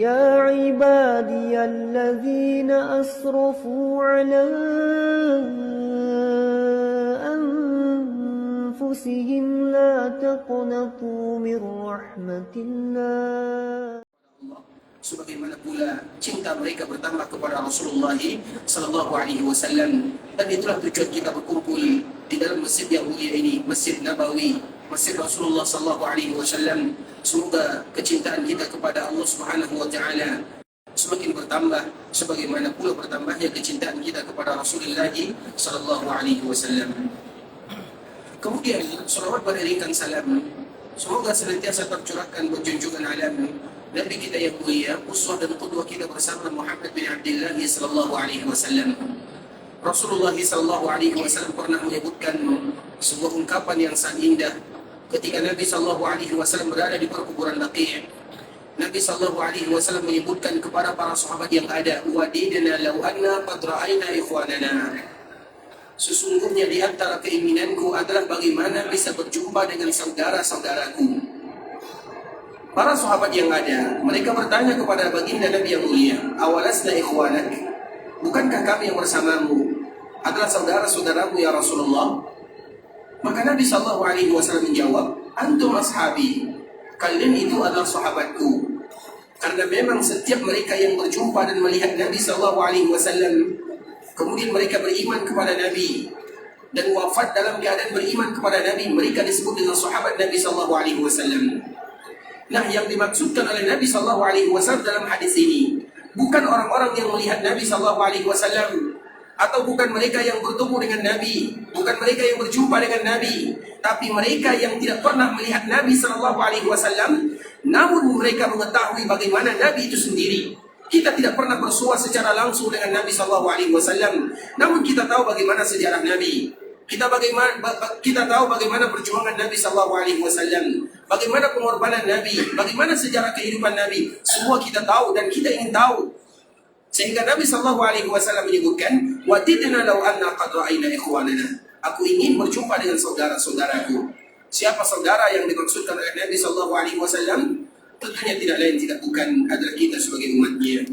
يا عبادي الذين أسرفوا على أنفسهم لا تقنطوا من رحمة الله. Sebagaimana pula cinta mereka bertambah kepada Rasulullah sallallahu alaihi wasallam, dan itulah tujuan kita berkumpul di dalam masjid yang mulia ini, Masjid Nabawi, Masjid Rasulullah sallallahu alaihi wasallam. Semoga kecintaan kita kepada Allah Subhanahu wa taala semakin bertambah, sebagaimana pula bertambahnya kecintaan kita kepada Rasulullah sallallahu alaihi wasallam. Kemudian salawat beriringkan salam semoga senantiasa tercurahkan berjunjungan alam Nabi kita yang mulia, uswah dan qudwah kita bersama Muhammad bin Abdullah sallallahu alaihi wasallam. Rasulullah sallallahu alaihi wasallam pernah menyebutkan sebuah ungkapan yang sangat indah ketika Nabi sallallahu alaihi wasallam berada di perkuburan Baqi'. Nabi sallallahu alaihi wasallam menyebutkan kepada para sahabat yang ada, wadidna law anna qad ra'ayna ikhwanana. Sesungguhnya di antara keinginanku adalah bagaimana bisa berjumpa dengan saudara-saudaraku. Para sahabat yang ada, mereka bertanya kepada baginda Nabi yang mulia, awalasna ikhwanak? Bukankah kami yang bersamamu adalah saudara-saudaramu ya Rasulullah? Maka Nabi sallallahu alaihi wasallam menjawab, antum ashabi, kalian itu adalah sahabatku. Karena memang setiap mereka yang berjumpa dan melihat Nabi sallallahu alaihi wasallam, kemudian mereka beriman kepada Nabi dan wafat dalam keadaan beriman kepada Nabi, mereka disebut dengan sahabat Nabi sallallahu alaihi wasallam. Nah, yang dimaksudkan oleh Nabi sallallahu alaihi wasallam dalam hadis ini bukan orang-orang yang melihat Nabi sallallahu alaihi wasallam, atau bukan mereka yang bertemu dengan Nabi, bukan mereka yang berjumpa dengan Nabi, tapi mereka yang tidak pernah melihat Nabi sallallahu alaihi wasallam, namun mereka mengetahui bagaimana Nabi itu sendiri. Kita tidak pernah bersua secara langsung dengan Nabi sallallahu alaihi wasallam, namun kita tahu bagaimana sejarah Nabi. Kita tahu bagaimana perjuangan Nabi sallallahu alaihi wasallam, bagaimana pengorbanan Nabi, bagaimana sejarah kehidupan Nabi. Semua kita tahu dan kita ingin tahu. Sehingga Nabi sallallahu alaihi wasallam menyebutkan, wadidna law anna qad ra'ayna ikhwanana. Aku ingin berjumpa dengan saudara-saudaraku. Siapa saudara yang dimaksudkan oleh Nabi sallallahu alaihi wasallam? Tentunya tidak lain tidak bukan adalah kita sebagai umatnya.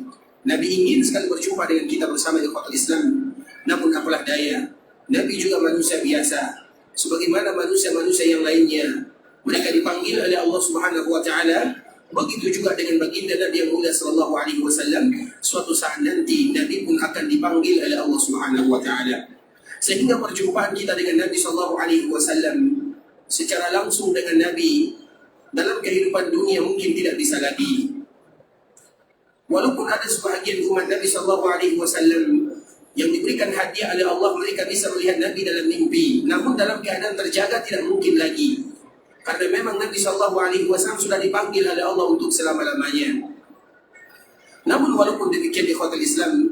Nabi ingin sekali berjumpa dengan kita bersama ikhwatul Islam. Namun apalah daya, Nabi juga manusia biasa, sebagaimana manusia-manusia yang lainnya. Mereka dipanggil oleh Allah Subhanahu wa taala. Begitu juga dengan baginda Nabi yang mulia sallallahu alaihi wasallam. Suatu saat nanti Nabi pun akan dipanggil oleh Allah Subhanahu wa taala. Sehingga perjumpaan kita dengan Nabi sallallahu alaihi wasallam secara langsung dengan Nabi dalam kehidupan dunia mungkin tidak bisa lagi. Walaupun ada sebahagian umat Nabi sallallahu alaihi wasallam yang diberikan hadiah oleh Allah, mereka bisa melihat Nabi dalam mimpi, namun dalam keadaan terjaga tidak mungkin lagi. Karena memang Nabi sallallahu alaihi wasallam sudah dipanggil oleh Allah untuk selama-lamanya. Namun walaupun demikian ikhwatul Islam,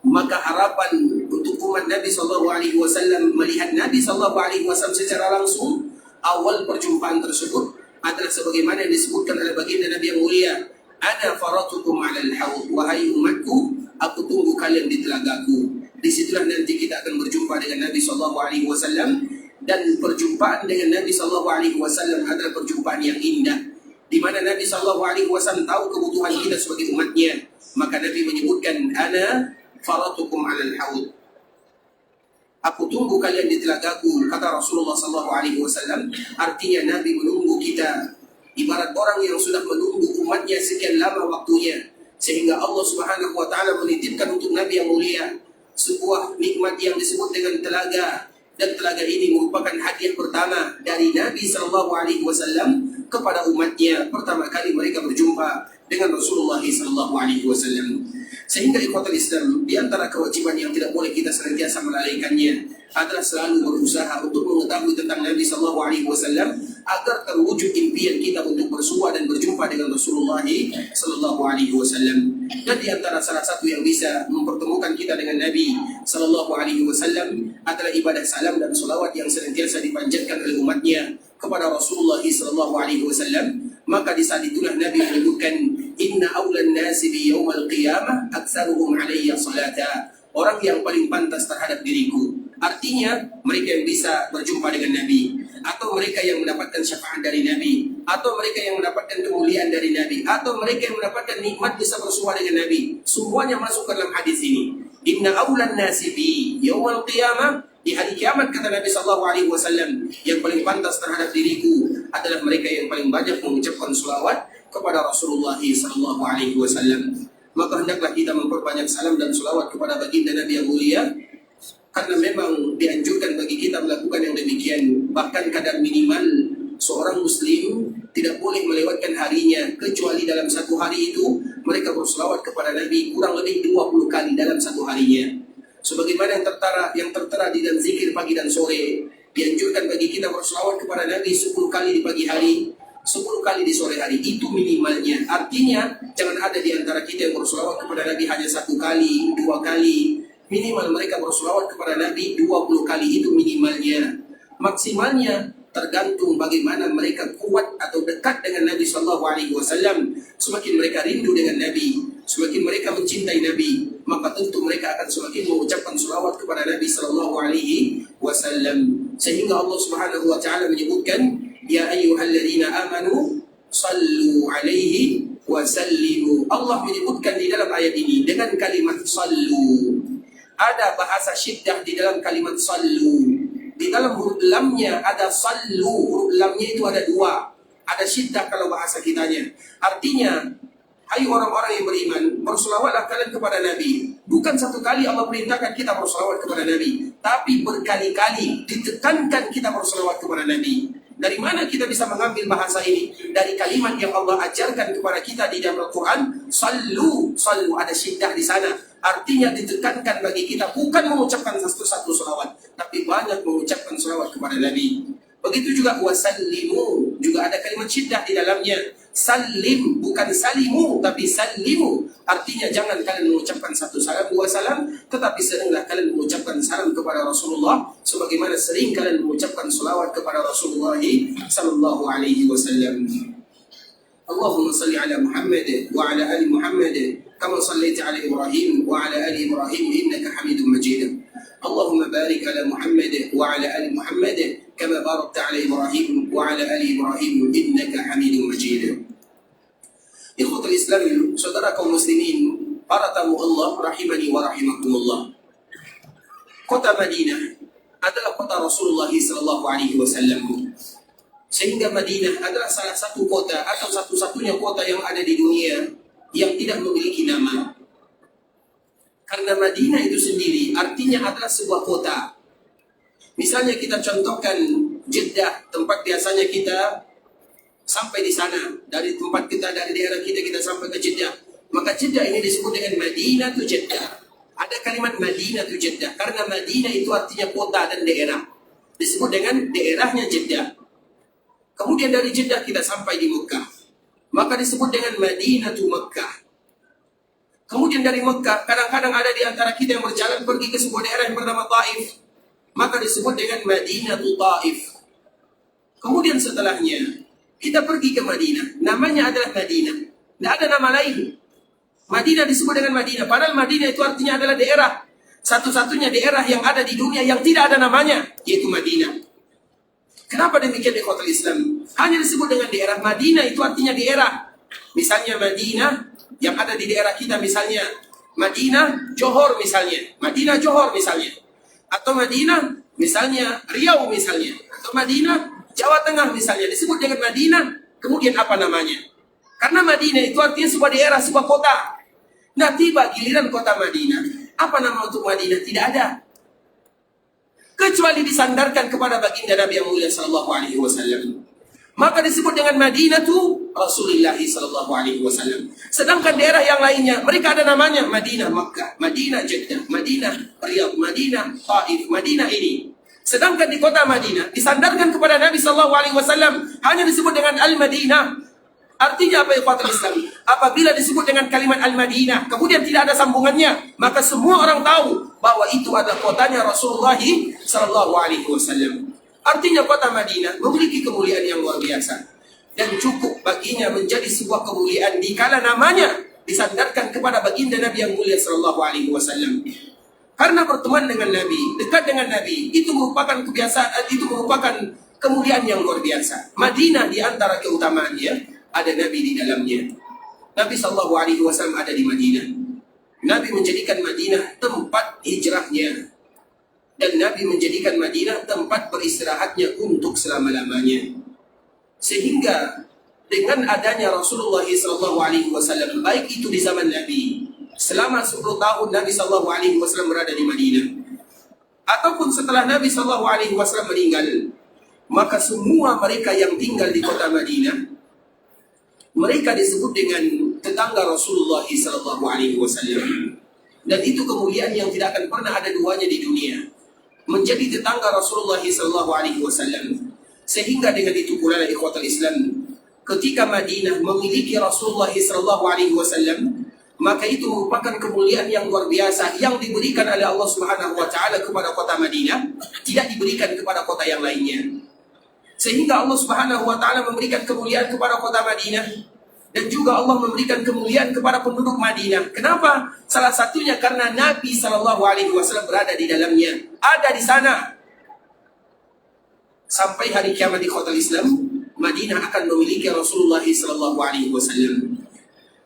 maka harapan untuk umat Nabi sallallahu alaihi wasallam melihat Nabi sallallahu alaihi wasallam secara langsung, awal perjumpaan tersebut adalah sebagaimana yang disebutkan oleh baginda Nabi yang mulia, ana faratukum 'alal haud, wahai umatku, aku tunggu kalian di telagaku. Disitulah nanti kita akan berjumpa dengan Nabi sallallahu alaihi wasallam, dan perjumpaan dengan Nabi sallallahu alaihi wasallam adalah perjumpaan yang indah, di mana Nabi sallallahu alaihi wasallam tahu kebutuhan kita sebagai umatnya. Maka Nabi menyebutkan, ana faratukum 'alal haud. Aku tunggu kalian di telagaku, kata Rasulullah sallallahu alaihi wasallam. Artinya Nabi menunggu kita ibarat orang yang sudah menunggu umatnya sekian lama waktunya, sehingga Allah Subhanahu wa taala menitipkan untuk Nabi yang mulia sebuah nikmat yang disebut dengan telaga, dan telaga ini merupakan hadiah pertama dari Nabi sallallahu alaihi wasallam kepada umatnya. Pertama kali mereka berjumpa dengan Rasulullah sallallahu alaihi wasallam. Sehingga ikhwatul Islam, di antara kewajiban yang tidak boleh kita senantiasa melalaikannya adalah selalu berusaha untuk mengetahui tentang Nabi sallallahu alaihi wasallam agar terwujud impian kita untuk bersua dan berjumpa dengan Rasulullah sallallahu alaihi wasallam. Dan di antara salah satu yang bisa mempertemukan kita dengan Nabi sallallahu alaihi wasallam adalah ibadah salam dan salawat yang senantiasa dipanjatkan oleh umatnya kepada Rasulullah sallallahu alaihi wasallam. Maka di saat itulah Nabi menyebutkan, inna awlan nasi bi yaumal qiyamah aktsaruhum alayya salata. orang yang paling pantas terhadap diriku. Artinya mereka yang bisa berjumpa dengan Nabi, atau mereka yang mendapatkan syafaat dari Nabi, atau mereka yang mendapatkan kemuliaan dari Nabi, atau mereka yang mendapatkan nikmat bisa bersuara dengan Nabi. Semuanya masuk ke dalam hadis ini. Inna awlan nasi bi yaumal qiyamah, di hari kiamat kata Nabi SAW, yang paling pantas terhadap diriku adalah mereka yang paling banyak mengucapkan selawat kepada Rasulullah SAW. Maka hendaklah kita memperbanyak salam dan selawat kepada baginda Nabi yang mulia, karena memang dianjurkan bagi kita melakukan yang demikian. Bahkan kadar minimal seorang muslim tidak boleh melewatkan harinya kecuali dalam satu hari itu mereka berselawat kepada Nabi kurang lebih 20 kali dalam satu harinya. Sebagaimana yang tertera di dalam zikir pagi dan sore, dianjurkan bagi kita berselawat kepada Nabi 10 kali di pagi hari, 10 kali di sore hari. Itu minimalnya. Artinya jangan ada di antara kita yang berselawat kepada Nabi hanya 1 kali, 2 kali. Minimal mereka berselawat kepada Nabi 20 kali, itu minimalnya. Maksimalnya tergantung bagaimana mereka kuat atau dekat dengan Nabi SAW. Semakin mereka rindu dengan Nabi, semakin mereka mencintai Nabi, maka tentu mereka akan semakin mengucapkan selawat kepada Nabi SAW. Sehingga Allah Subhanahu wa taala menyebutkan, ya ayyuhalladzina amanu sallu alaihi wa sallimu. Allah menyebutkan di dalam ayat ini dengan kalimat sallu. Ada bahasa syiddah di dalam kalimat sallu. Di dalam huruf lamnya ada sallu. Huruf lamnya itu ada 2. Ada syiddah kalau bahasa kitanya. Artinya, hai orang-orang yang beriman, berselawatlah kalian kepada Nabi. Bukan 1 kali Allah perintahkan kita berselawat kepada Nabi, tapi berkali-kali ditekankan kita berselawat kepada Nabi. Dari mana kita bisa mengambil bahasa ini? Dari kalimat yang Allah ajarkan kepada kita di dalam Al-Quran. Sallu, sallu, ada syiddah di sana. Artinya ditekankan bagi kita bukan mengucapkan satu-satu selawat, tapi banyak mengucapkan selawat kepada Nabi. Begitu juga wasallimu, juga ada kalimat syiddah di dalamnya. Salim, bukan salimu, tapi sallimu. Artinya jangan kalian mengucapkan satu salam, 2 salam, tetapi seringlah kalian mengucapkan salam kepada Rasulullah, sebagaimana sering kalian mengucapkan selawat kepada Rasulullah sallallahu alaihi wasallam. Allahumma salli ala Muhammad wa ala ali Muhammad kama sallaita ala Ibrahim wa ala ali Ibrahim innaka Hamidum Majid. Allahumma barik ala Muhammad wa ala ali Muhammad kama barakta ala Ibrahim wa ala ali Ibrahim innaka Hamidum Majid. Ikhwatul Islam, saudara kaum muslimin, para tamu Allah rahimani wa rahimakumullah. Kota Madinah adalah kota Rasulullah sallallahu alaihi wasallam. Sehingga Madinah adalah salah satu kota atau satu-satunya kota yang ada di dunia yang tidak memiliki nama. Karena Madinah itu sendiri artinya adalah sebuah kota. Misalnya kita contohkan Jeddah, tempat biasanya kita sampai di sana. Dari tempat kita, dari daerah kita sampai ke Jeddah. Maka Jeddah ini disebut dengan Madinah tu Jeddah. Ada kalimat Madinah tu Jeddah. Karena Madinah itu artinya kota dan daerah. Disebut dengan daerahnya Jeddah. Kemudian dari Jeddah kita sampai di Mekah, maka disebut dengan Madinatu Mekah. Kemudian dari Mekah, kadang-kadang ada di antara kita yang berjalan pergi ke sebuah daerah yang bernama Taif, maka disebut dengan Madinatu Taif. Kemudian setelahnya, kita pergi ke Madinah, namanya adalah Madinah. Tidak ada nama lain. Madinah disebut dengan Madinah, padahal Madinah itu artinya adalah daerah. Satu-satunya daerah yang ada di dunia yang tidak ada namanya, yaitu Madinah. Kenapa demikian di kota Islam? Hanya disebut dengan daerah. Madinah itu artinya daerah. Misalnya Madinah yang ada di daerah kita, misalnya Madinah Johor misalnya. Madinah Johor misalnya. Atau Madinah misalnya Riau misalnya. Atau Madinah Jawa Tengah misalnya. Disebut dengan Madinah. Kemudian apa namanya? Karena Madinah itu artinya sebuah daerah, sebuah kota. Nah, tiba giliran kota Madinah. Apa nama untuk Madinah? Tidak ada. Kecuali disandarkan kepada baginda Nabi yang mulia sallallahu alaihi wasallam. Maka disebut dengan Madinah tu Rasulullah sallallahu alaihi wasallam. Sedangkan daerah yang lainnya mereka ada namanya Madinah Makkah, Madinah Jeddah, Madinah Riyadh, Madinah Taif, Madinah ini. Sedangkan di kota Madinah disandarkan kepada Nabi sallallahu alaihi wasallam hanya disebut dengan Al-Madinah. Artinya apa ikhwatul Islam? Apabila disebut dengan kalimat Al-Madinah, kemudian tidak ada sambungannya, maka semua orang tahu bahwa itu adalah kotanya Rasulullah sallallahu alaihi wasallam. Artinya kota Madinah memiliki kemuliaan yang luar biasa. Dan cukup baginya menjadi sebuah kemuliaan dikala namanya disandarkan kepada baginda Nabi yang mulia sallallahu alaihi wasallam. Karena berteman dengan Nabi, dekat dengan Nabi, itu merupakan kebiasaan, itu merupakan kemuliaan yang luar biasa. Madinah di antara keutamaannya ada Nabi di dalamnya. Nabi SAW ada di Madinah. Nabi menjadikan Madinah tempat hijrahnya. Dan Nabi menjadikan Madinah tempat beristirahatnya untuk selama-lamanya. Sehingga dengan adanya Rasulullah SAW, baik itu di zaman Nabi, selama 10 tahun Nabi SAW berada di Madinah, ataupun setelah Nabi SAW meninggal, maka semua mereka yang tinggal di kota Madinah, mereka disebut dengan tetangga Rasulullah SAW. Dan itu kemuliaan yang tidak akan pernah ada duanya di dunia, menjadi tetangga Rasulullah SAW. Sehingga dengan itu pula ikhwatul Islam, ketika Madinah memiliki Rasulullah SAW, maka itu merupakan kemuliaan yang luar biasa yang diberikan oleh Allah Subhanahu wa taala kepada kota Madinah, tidak diberikan kepada kota yang lainnya. Sehingga Allah Subhanahu wa taala memberikan kemuliaan kepada kota Madinah, dan juga Allah memberikan kemuliaan kepada penduduk Madinah. Kenapa? Salah satunya karena Nabi SAW berada di dalamnya, ada di sana. Sampai hari kiamat di kota Islam, Madinah akan memiliki Rasulullah SAW.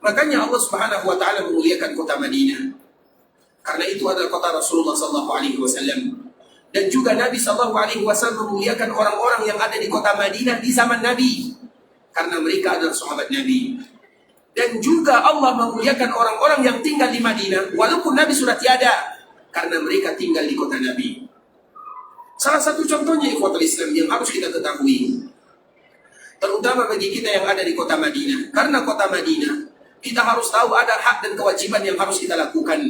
Makanya Allah Subhanahu wa taala memuliakan kota Madinah. Karena itu adalah kota Rasulullah SAW. Dan juga Nabi SAW memuliakan orang-orang yang ada di kota Madinah di zaman Nabi, karena mereka adalah sahabat Nabi. Dan juga Allah memuliakan orang-orang yang tinggal di Madinah walaupun Nabi sudah tiada, karena mereka tinggal di kota Nabi. Salah satu contohnya ikhwatul Islam yang harus kita ketahui, terutama bagi kita yang ada di kota Madinah. Karena kota Madinah, kita harus tahu ada hak dan kewajiban yang harus kita lakukan.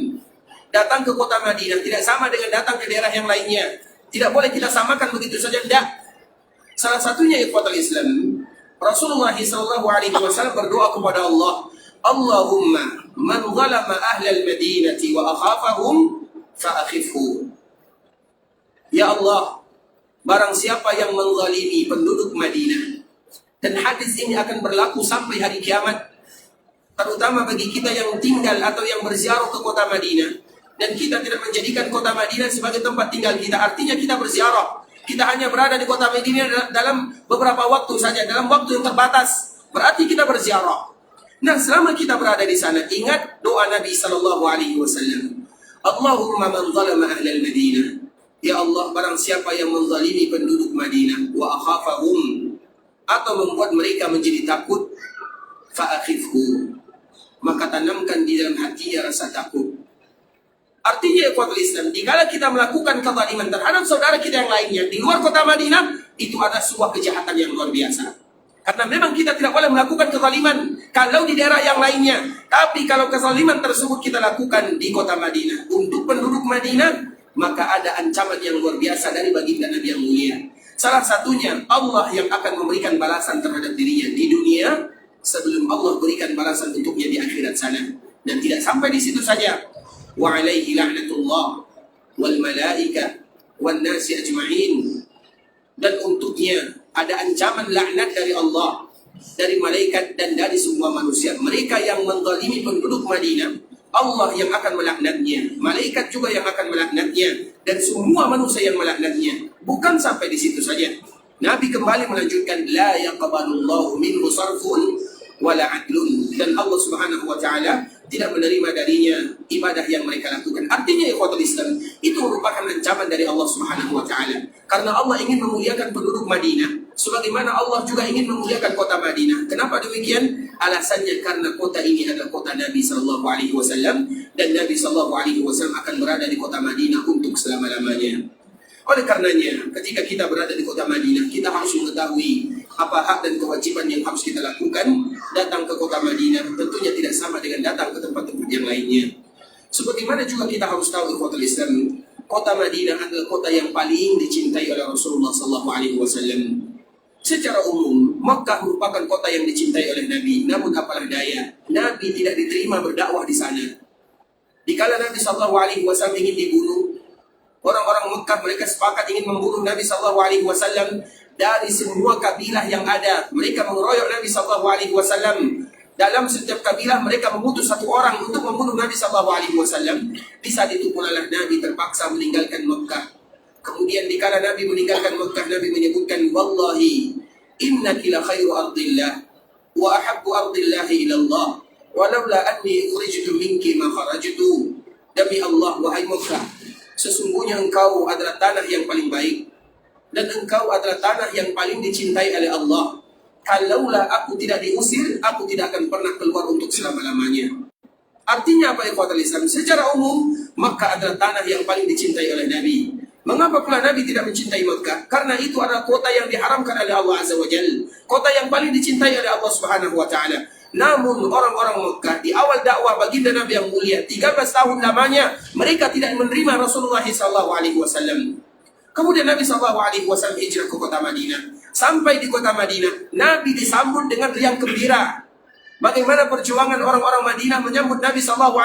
Datang ke kota Madinah tidak sama dengan datang ke daerah yang lainnya. Tidak boleh kita samakan begitu saja, tidak. Salah satunya ikhwatul Islam, Rasulullah SAW berdoa kepada Allah, Allahumma man zalama ahlal madinati wa akhafahum fa'akhifhu. Ya Allah, barang siapa yang menzalimi penduduk Madinah, dan hadis ini akan berlaku sampai hari kiamat, terutama bagi kita yang tinggal atau yang berziarah ke kota Madinah, dan kita tidak menjadikan kota Madinah sebagai tempat tinggal kita, artinya kita berziarah, kita hanya berada di kota Madinah dalam beberapa waktu saja, dalam waktu yang terbatas, berarti kita berziarah. Nah, selama kita berada di sana, ingat doa Nabi SAW, Allahumma man zalama ahlal Madinah. Ya Allah, barang siapa yang menzalimi penduduk Madinah, wa akhafahum, atau membuat mereka menjadi takut, fa'akhifhu, maka tanamkan di dalam hatinya rasa takut. Artinya ikhwatul Islam, dikala kita melakukan kezaliman terhadap saudara kita yang lainnya di luar kota Madinah, itu adalah sebuah kejahatan yang luar biasa. Karena memang kita tidak boleh melakukan kezaliman kalau di daerah yang lainnya. Tapi kalau kezaliman tersebut kita lakukan di kota Madinah untuk penduduk Madinah, maka ada ancaman yang luar biasa dari baginda Nabi yang mulia. Salah satunya Allah yang akan memberikan balasan terhadap dirinya di dunia sebelum Allah berikan balasan untuknya di akhirat sana. Dan tidak sampai di situ saja. Wa alaihi la'natullah wal malaika wan nasi ajma'in. Dan untuknya ada ancaman laknat dari Allah, dari malaikat dan dari semua manusia. Mereka yang menzalimi penduduk Madinah, Allah yang akan melaknatnya, malaikat juga yang akan melaknatnya, dan semua manusia yang melaknatnya. Bukan sampai di situ saja. Nabi kembali melanjutkan, la yaqbalullahu minhu sarfun wala adlun. Dan Allah Subhanahu wa taala tidak menerima darinya ibadah yang mereka lakukan. Artinya ikhwatul Islam, itu merupakan ancaman dari Allah Subhanahu wa taala. Karena Allah ingin memuliakan penduduk Madinah, sebagaimana Allah juga ingin memuliakan kota Madinah. Kenapa demikian? Alasannya karena kota ini adalah kota Nabi SAW, dan Nabi SAW akan berada di kota Madinah untuk selama-lamanya. Oleh karenanya, ketika kita berada di kota Madinah, kita harus mengetahui apa hak dan kewajiban yang harus kita lakukan. Datang ke kota Madinah tentunya tidak sama dengan datang ke tempat-tempat yang lainnya. Sebagaimana juga kita harus tahu ikhwatul Islam, kota Madinah adalah kota yang paling dicintai oleh Rasulullah SAW. Secara umum, Makkah merupakan kota yang dicintai oleh Nabi. Namun apalah daya, Nabi tidak diterima berdakwah di sana. Dikala Nabi SAW ingin dibunuh, orang-orang Mekah mereka sepakat ingin membunuh Nabi SAW dari semua kabilah yang ada. Mereka mengeroyok Nabi SAW dalam setiap kabilah mereka mengutus satu orang untuk membunuh Nabi Sallallahu Alaihi Wasallam. Di saat itu pula Nabi terpaksa meninggalkan Mekah. Kemudian dikala Nabi meninggalkan Mekah, Nabi menyebutkan, Wallahi innaki la khairu ardillah wa ahabbu ardillahi ilallah walaula anni ukhrijtu minki ma kharajtu. Demi Allah, wahai Mekah, sesungguhnya engkau adalah tanah yang paling baik dan engkau adalah tanah yang paling dicintai oleh Allah. Kalaulah aku tidak diusir, aku tidak akan pernah keluar untuk selama-lamanya. Artinya apa, ikhwatul Islam? Secara umum, Makkah adalah tanah yang paling dicintai oleh Nabi. Mengapa pula Nabi tidak mencintai Makkah? Karena itu adalah kota yang diharamkan oleh Allah Azza wa Jalla, kota yang paling dicintai oleh Allah Subhanahu wa Ta'ala. Namun orang-orang Makkah di awal dakwah baginda Nabi yang mulia 13 tahun lamanya mereka tidak menerima Rasulullah SAW. Kemudian Nabi SAW hijrah ke kota Madinah. Sampai di kota Madinah, Nabi disambut dengan riang gembira. Bagaimana perjuangan orang-orang Madinah menyambut Nabi SAW?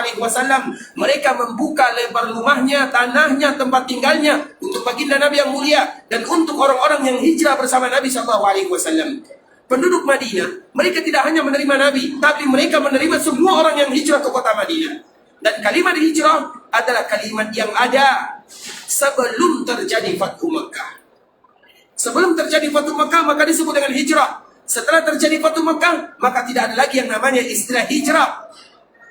Mereka membuka lebar rumahnya, tanahnya, tempat tinggalnya untuk baginda Nabi yang mulia dan untuk orang-orang yang hijrah bersama Nabi SAW. Penduduk Madinah, mereka tidak hanya menerima Nabi, tapi mereka menerima semua orang yang hijrah ke kota Madinah. Dan kalimat hijrah adalah kalimat yang ada sebelum terjadi Fathu Makkah. Sebelum terjadi Fathu Makkah maka disebut dengan hijrah. Setelah terjadi Fathu Makkah maka tidak ada lagi yang namanya istilah hijrah.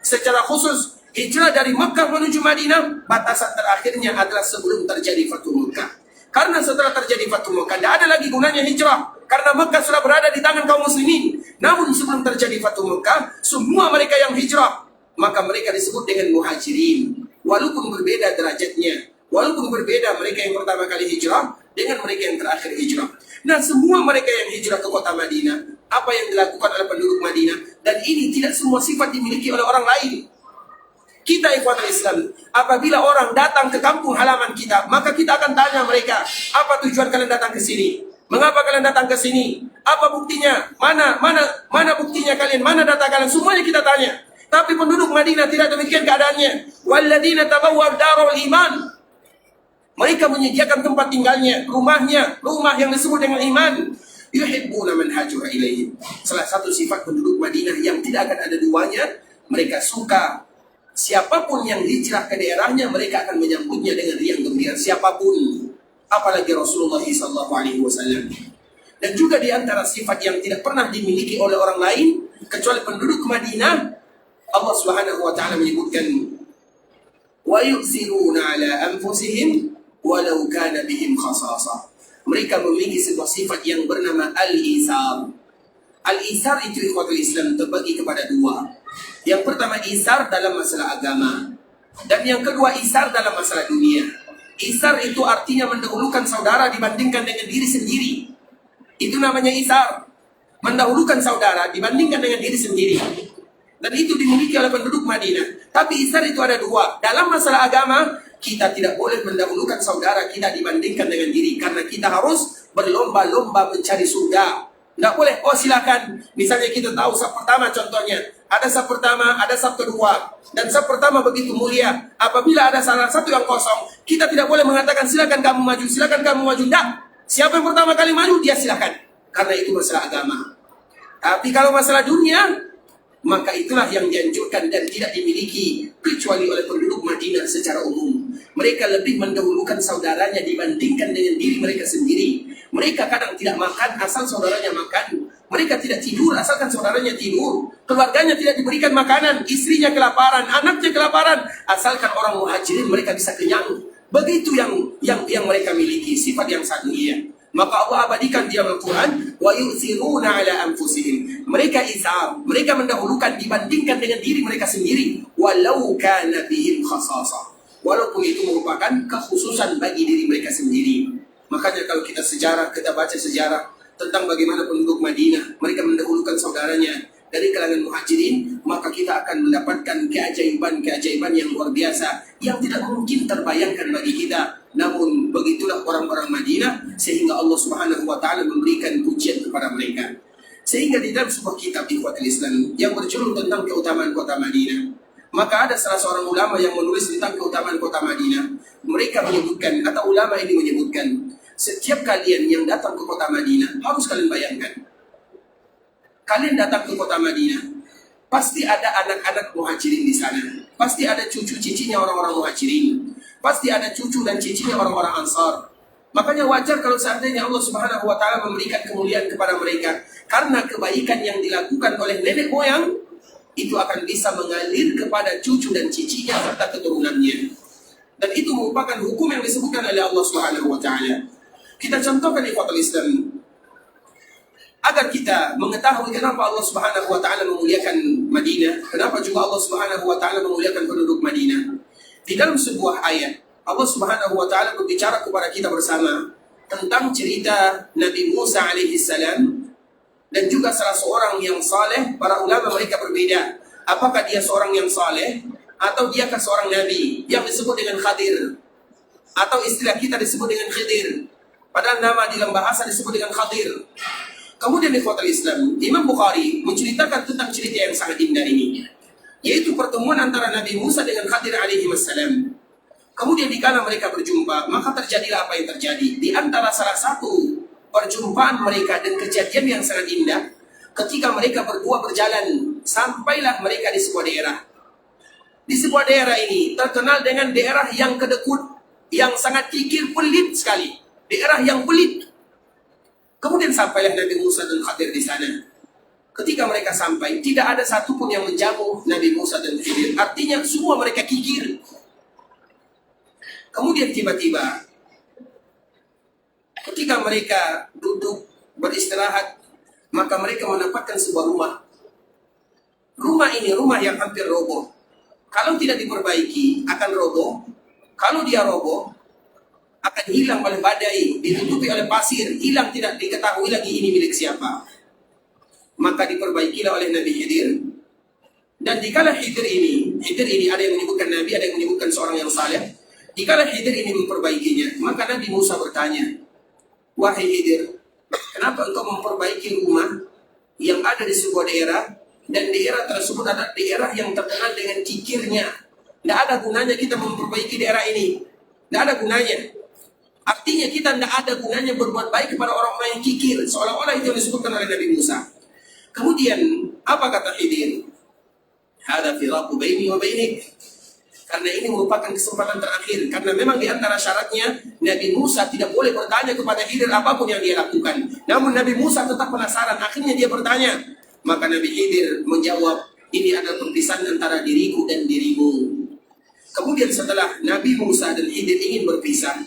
Secara khusus hijrah dari Makkah menuju Madinah, batasan terakhirnya adalah sebelum terjadi Fathu Makkah. Karena setelah terjadi Fathu Makkah tidak ada lagi gunanya hijrah, karena Makkah sudah berada di tangan kaum muslimin. Namun sebelum terjadi Fathu Makkah, semua mereka yang hijrah maka mereka disebut dengan muhajirin. Walaupun berbeda derajatnya, walaupun berbeda mereka yang pertama kali hijrah dengan mereka yang terakhir hijrah. Nah, semua mereka yang hijrah ke kota Madinah, apa yang dilakukan oleh penduduk Madinah, dan ini tidak semua sifat dimiliki oleh orang lain. Kita ikhwatul Islam, apabila orang datang ke kampung halaman kita, maka kita akan tanya mereka, apa tujuan kalian datang ke sini? Mengapa kalian datang ke sini? Apa buktinya? Mana buktinya kalian? Mana data kalian? Semuanya kita tanya. Tapi penduduk Madinah tidak demikian keadaannya. Walladzina tabawwa'u darul iman. Mereka menyediakan tempat tinggalnya, rumahnya, rumah yang disebut dengan iman. Yuhibbuna man hajara ilaihim. Salah satu sifat penduduk Madinah yang tidak akan ada duanya, mereka suka siapapun yang hijrah ke daerahnya, mereka akan menyambutnya dengan riang gembira, siapapun. Apalagi Rasulullah SAW. Dan juga di antara sifat yang tidak pernah dimiliki oleh orang lain kecuali penduduk Madinah, Allah Subhanahu wa Ta'ala menyebutkan, wa yu'thiruna ala anfusihim walau kana bihim khasasah. Mereka memiliki sebuah sifat yang bernama al-isar. Al-isar itu ikhwatul Islam terbagi kepada dua. Yang pertama isar dalam masalah agama, dan yang kedua isar dalam masalah dunia. Isar itu artinya mendahulukan saudara dibandingkan dengan diri sendiri. Itu namanya isar, mendahulukan saudara dibandingkan dengan diri sendiri. Dan itu dimiliki oleh penduduk Madinah. Tapi isar itu ada dua. Dalam masalah agama, kita tidak boleh mendahulukan saudara kita dibandingkan dengan diri, karena kita harus berlomba-lomba mencari surga. Tidak boleh, oh silakan. Misalnya kita tahu saf pertama contohnya, ada saf pertama, ada saf kedua, dan saf pertama begitu mulia. Apabila ada salah satu yang kosong, kita tidak boleh mengatakan silakan kamu maju, silakan kamu maju. Tidak. Siapa yang pertama kali maju, dia silakan. Karena itu masalah agama. Tapi kalau masalah dunia, maka itulah yang dianjurkan dan tidak dimiliki kecuali oleh penduduk Madinah secara umum. Mereka lebih mendahulukan saudaranya dibandingkan dengan diri mereka sendiri. Mereka kadang tidak makan asal saudaranya makan. Mereka tidak tidur asalkan saudaranya tidur. Keluarganya tidak diberikan makanan, istrinya kelaparan, anaknya kelaparan, asalkan orang muhajirin mereka bisa kenyang. Begitu yang mereka miliki, sifat yang sangat mulia. Maka Allah abadikan di dalam Al-Quran, wa yu'thiruna ala anfusihim. Mereka isar, mereka mendahulukan dibandingkan dengan diri mereka sendiri, walau kana bihim khasasah. Walaupun itu merupakan kekhususan bagi diri mereka sendiri. Makanya kalau kita baca sejarah tentang bagaimana penduduk Madinah, mereka mendahulukan saudaranya dari kalangan muhajirin, maka kita akan mendapatkan keajaiban-keajaiban yang luar biasa yang tidak mungkin terbayangkan bagi kita. Namun begitulah orang-orang Madinah, sehingga Allah Subhanahu wa Ta'ala memberikan pujian kepada mereka. Sehingga di dalam sebuah kitab Ikhwatul Islam yang berjudul tentang keutamaan kota Madinah, maka ada salah seorang ulama yang menulis tentang keutamaan kota Madinah. Mereka menyebutkan, atau ulama ini menyebutkan, setiap kalian yang datang ke kota Madinah, harus kalian bayangkan, kalian datang ke kota Madinah, pasti ada anak-anak muhajirin di sana. Pasti ada cucu cicinya orang-orang muhajirin. Pasti ada cucu dan cicinya orang-orang ansar. Makanya wajar kalau seandainya Allah Subhanahu wa Ta'ala memberikan kemuliaan kepada mereka, karena kebaikan yang dilakukan oleh nenek moyang itu akan bisa mengalir kepada cucu dan cicinya serta keturunannya. Dan itu merupakan hukum yang disebutkan oleh Allah Subhanahu wa Ta'ala. Kita contohkan ikhwatul Islam agar kita mengetahui kenapa Allah Subhanahu wa Ta'ala memuliakan Madinah, kenapa juga Allah Subhanahu wa Ta'ala memuliakan penduduk Madinah. Di dalam sebuah ayat, Allah Subhanahu wa Ta'ala berbicara kepada kita bersama tentang cerita Nabi Musa alaihi salam dan juga salah seorang yang saleh. Para ulama mereka berbeda, apakah dia seorang yang saleh atau diakah seorang nabi yang disebut dengan Khadir, atau istilah kita disebut dengan Khidir, padahal nama di dalam bahasa disebut dengan Khadir. Kemudian di ikhwatul Islam, Imam Bukhari menceritakan tentang cerita yang sangat indah ini, yaitu pertemuan antara Nabi Musa dengan Khadir alaihi wassalam. Kemudian dikala mereka berjumpa, maka terjadilah apa yang terjadi. Di antara salah satu perjumpaan mereka dan kejadian yang sangat indah, ketika mereka berdua berjalan, sampailah mereka di sebuah daerah. Di sebuah daerah ini terkenal dengan daerah yang kedekut, yang sangat kikir, pelit sekali. Daerah yang pelit. Kemudian sampailah Nabi Musa dan Khadir di sana. Ketika mereka sampai, tidak ada satupun yang menjamu Nabi Musa dan Khadir. Artinya semua mereka kikir. Kemudian tiba-tiba, ketika mereka duduk beristirahat, maka mereka mendapatkan sebuah rumah. Rumah ini rumah yang hampir roboh. Kalau tidak diperbaiki, akan roboh. Kalau dia roboh, akan hilang oleh badai, ditutupi oleh pasir, hilang, tidak diketahui lagi ini milik siapa. Maka diperbaikilah oleh Nabi Khidir. Dan dikala Khidir ini ada yang menyebutkan Nabi, ada yang menyebutkan seorang yang saleh. Dikala Khidir ini memperbaikinya, maka Nabi Musa bertanya, wahai Khidir, kenapa engkau memperbaiki rumah yang ada di sebuah daerah, dan daerah tersebut adalah daerah yang terkenal dengan kikirnya? Tidak ada gunanya kita memperbaiki daerah ini, tidak ada gunanya. Artinya kita tidak ada gunanya berbuat baik kepada orang-orang yang kikir, seolah-olah itu yang disebutkan oleh Nabi Musa. Kemudian apa kata Khidir? Hada firaqu baini wa bainik. Karena ini merupakan kesempatan terakhir. Karena memang di antara syaratnya Nabi Musa tidak boleh bertanya kepada Khidir apapun yang dia lakukan. Namun Nabi Musa tetap penasaran. Akhirnya dia bertanya. Maka Nabi Khidir menjawab, ini adalah perpisahan antara diriku dan dirimu. Kemudian setelah Nabi Musa dan Khidir ingin berpisah,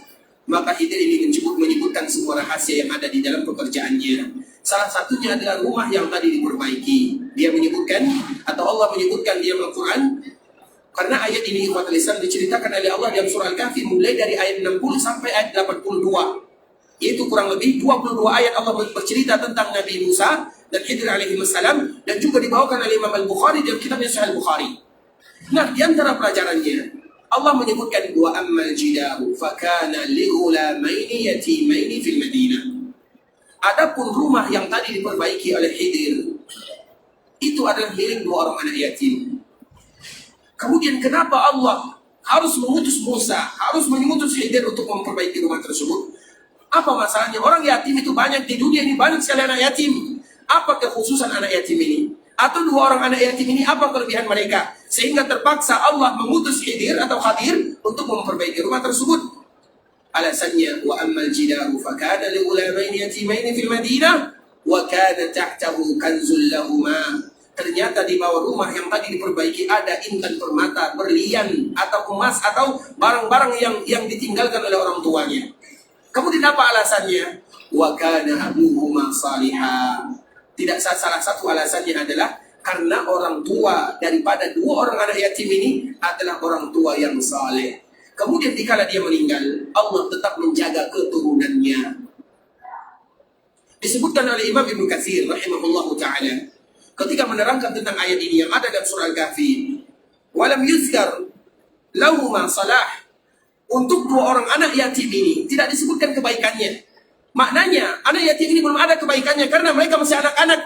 maka Khidir ini menyebutkan sebuah rahasia yang ada di dalam pekerjaannya. Salah satunya adalah rumah yang tadi diperbaiki. Dia menyebutkan, atau Allah menyebutkan di dalam Al-Quran, karena ayat ini ikhwatul Islam diceritakan oleh Allah dalam surah Al-Kahfi mulai dari ayat 60 sampai ayat 82. Yaitu kurang lebih 22 ayat Allah bercerita tentang Nabi Musa dan Khidir alaihi wassalam, dan juga dibawakan oleh Imam Al-Bukhari dalam kitabnya Sahih Al-Bukhari. Nah, di antara pelajarannya Allah menyebutkan wa ammal jidaru fakana li ghulamaini yatimaini fil Madinah. Adapun rumah yang tadi diperbaiki oleh Khidir itu adalah milik dua orang anak yatim. Kemudian kenapa Allah harus mengutus Musa, harus mengutus Khidir untuk memperbaiki rumah tersebut? Apa masalahnya? Orang yatim itu banyak di dunia ini, banyak sekali anak yatim. Apa kekhususan anak yatim ini? Atau dua orang anak yatim ini apa kelebihan mereka? Sehingga terpaksa Allah mengutus Khidir atau Khadir untuk memperbaiki rumah tersebut. Alasannya, wa ammal jidaru fakana li ghulamaini yatimaini fil Madinah wa kana tahtahu kanzul lahuma. Ternyata di bawah rumah yang tadi diperbaiki ada intan permata, berlian atau emas atau barang-barang yang ditinggalkan oleh orang tuanya. Kemudian apa alasannya? Wa kana abuhuma salihah. Tidak, salah satu alasannya adalah karena orang tua daripada dua orang anak yatim ini adalah orang tua yang saleh. Kemudian dikala dia meninggal, Allah tetap menjaga keturunannya. Disebutkan oleh Imam Ibnu Katsir rahimahullahu ta'ala ketika menerangkan tentang ayat ini yang ada dalam surah Al-Kahfi, walam yuzkar lahuma salah. Untuk dua orang anak yatim ini tidak disebutkan kebaikannya. Maknanya anak yatim ini belum ada kebaikannya karena mereka masih anak-anak,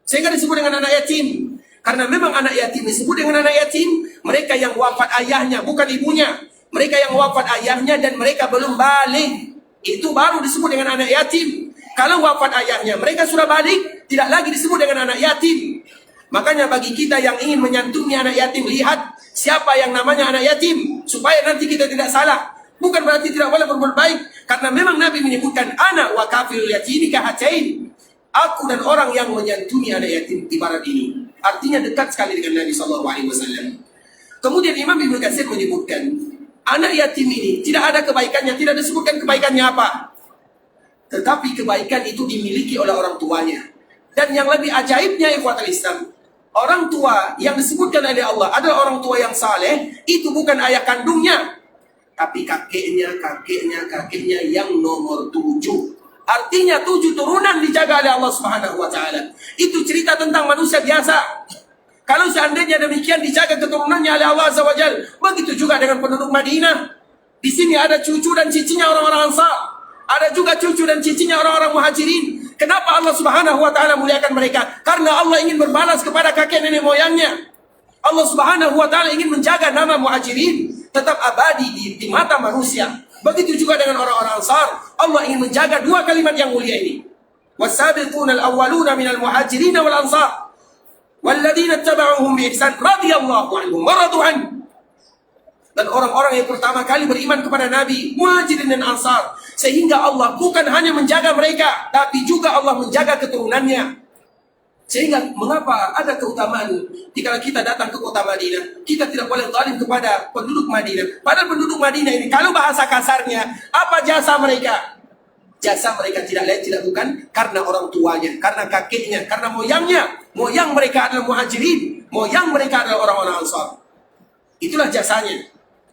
sehingga disebut dengan anak yatim. Karena memang anak yatim disebut dengan anak yatim mereka yang wafat ayahnya, bukan ibunya. Mereka yang wafat ayahnya dan mereka belum balik, itu baru disebut dengan anak yatim. Kalau wafat ayahnya mereka sudah balik, tidak lagi disebut dengan anak yatim. Makanya bagi kita yang ingin menyantuni anak yatim, lihat siapa yang namanya anak yatim, supaya nanti kita tidak salah. Bukan berarti tidak boleh berbuat baik, karena memang Nabi menyebutkan anak wa kafirul yatimi kahatain. Aku dan orang yang menyantuni anak yatim ibarat ini. Artinya dekat sekali dengan Nabi SAW. Kemudian Imam Ibnu Katsir menyebutkan anak yatim ini tidak ada kebaikannya, tidak disebutkan kebaikannya apa. Tetapi kebaikan itu dimiliki oleh orang tuanya. Dan yang lebih ajaibnya ikhwatul Islam, orang tua yang disebutkan oleh Allah adalah orang tua yang saleh, itu bukan ayah kandungnya, tapi kakeknya yang nomor 7. Artinya 7 turunan dijaga oleh Allah Subhanahu wa taala. Itu cerita tentang manusia biasa. Kalau seandainya demikian dijaga keturunannya oleh Allah Azza wa Jalla, begitu juga dengan penduduk Madinah. Di sini ada cucu dan cicinya orang-orang Ansar. Ada juga cucu dan cicinya orang-orang Muhajirin. Kenapa Allah Subhanahu wa taala muliakan mereka? Karena Allah ingin berbalas kepada kakek nenek moyangnya. Allah Subhanahu wa taala ingin menjaga nama Muhajirin tetap abadi di mata manusia. Begitu juga dengan orang-orang Ansar. Allah ingin menjaga 2 kalimat yang mulia ini. Was-sabiquna al-awwaluna minal muhajirin wal ansar walladzina ittaba'uuhum bi ihsan radhiyallahu anhum wa radu an. Dan orang-orang yang pertama kali beriman kepada Nabi, Muhajirin dan Ansar, sehingga Allah bukan hanya menjaga mereka, tapi juga Allah menjaga keturunannya. Sehingga mengapa ada keutamaan jika kita datang ke kota Madinah, kita tidak boleh zalim kepada penduduk Madinah. Padahal penduduk Madinah ini, kalau bahasa kasarnya, apa jasa mereka? Jasa mereka tidak lain tidak bukan karena orang tuanya, karena kakeknya, karena moyangnya. Moyang mereka adalah Muhajirin, moyang mereka adalah orang-orang Ansar. Itulah jasanya.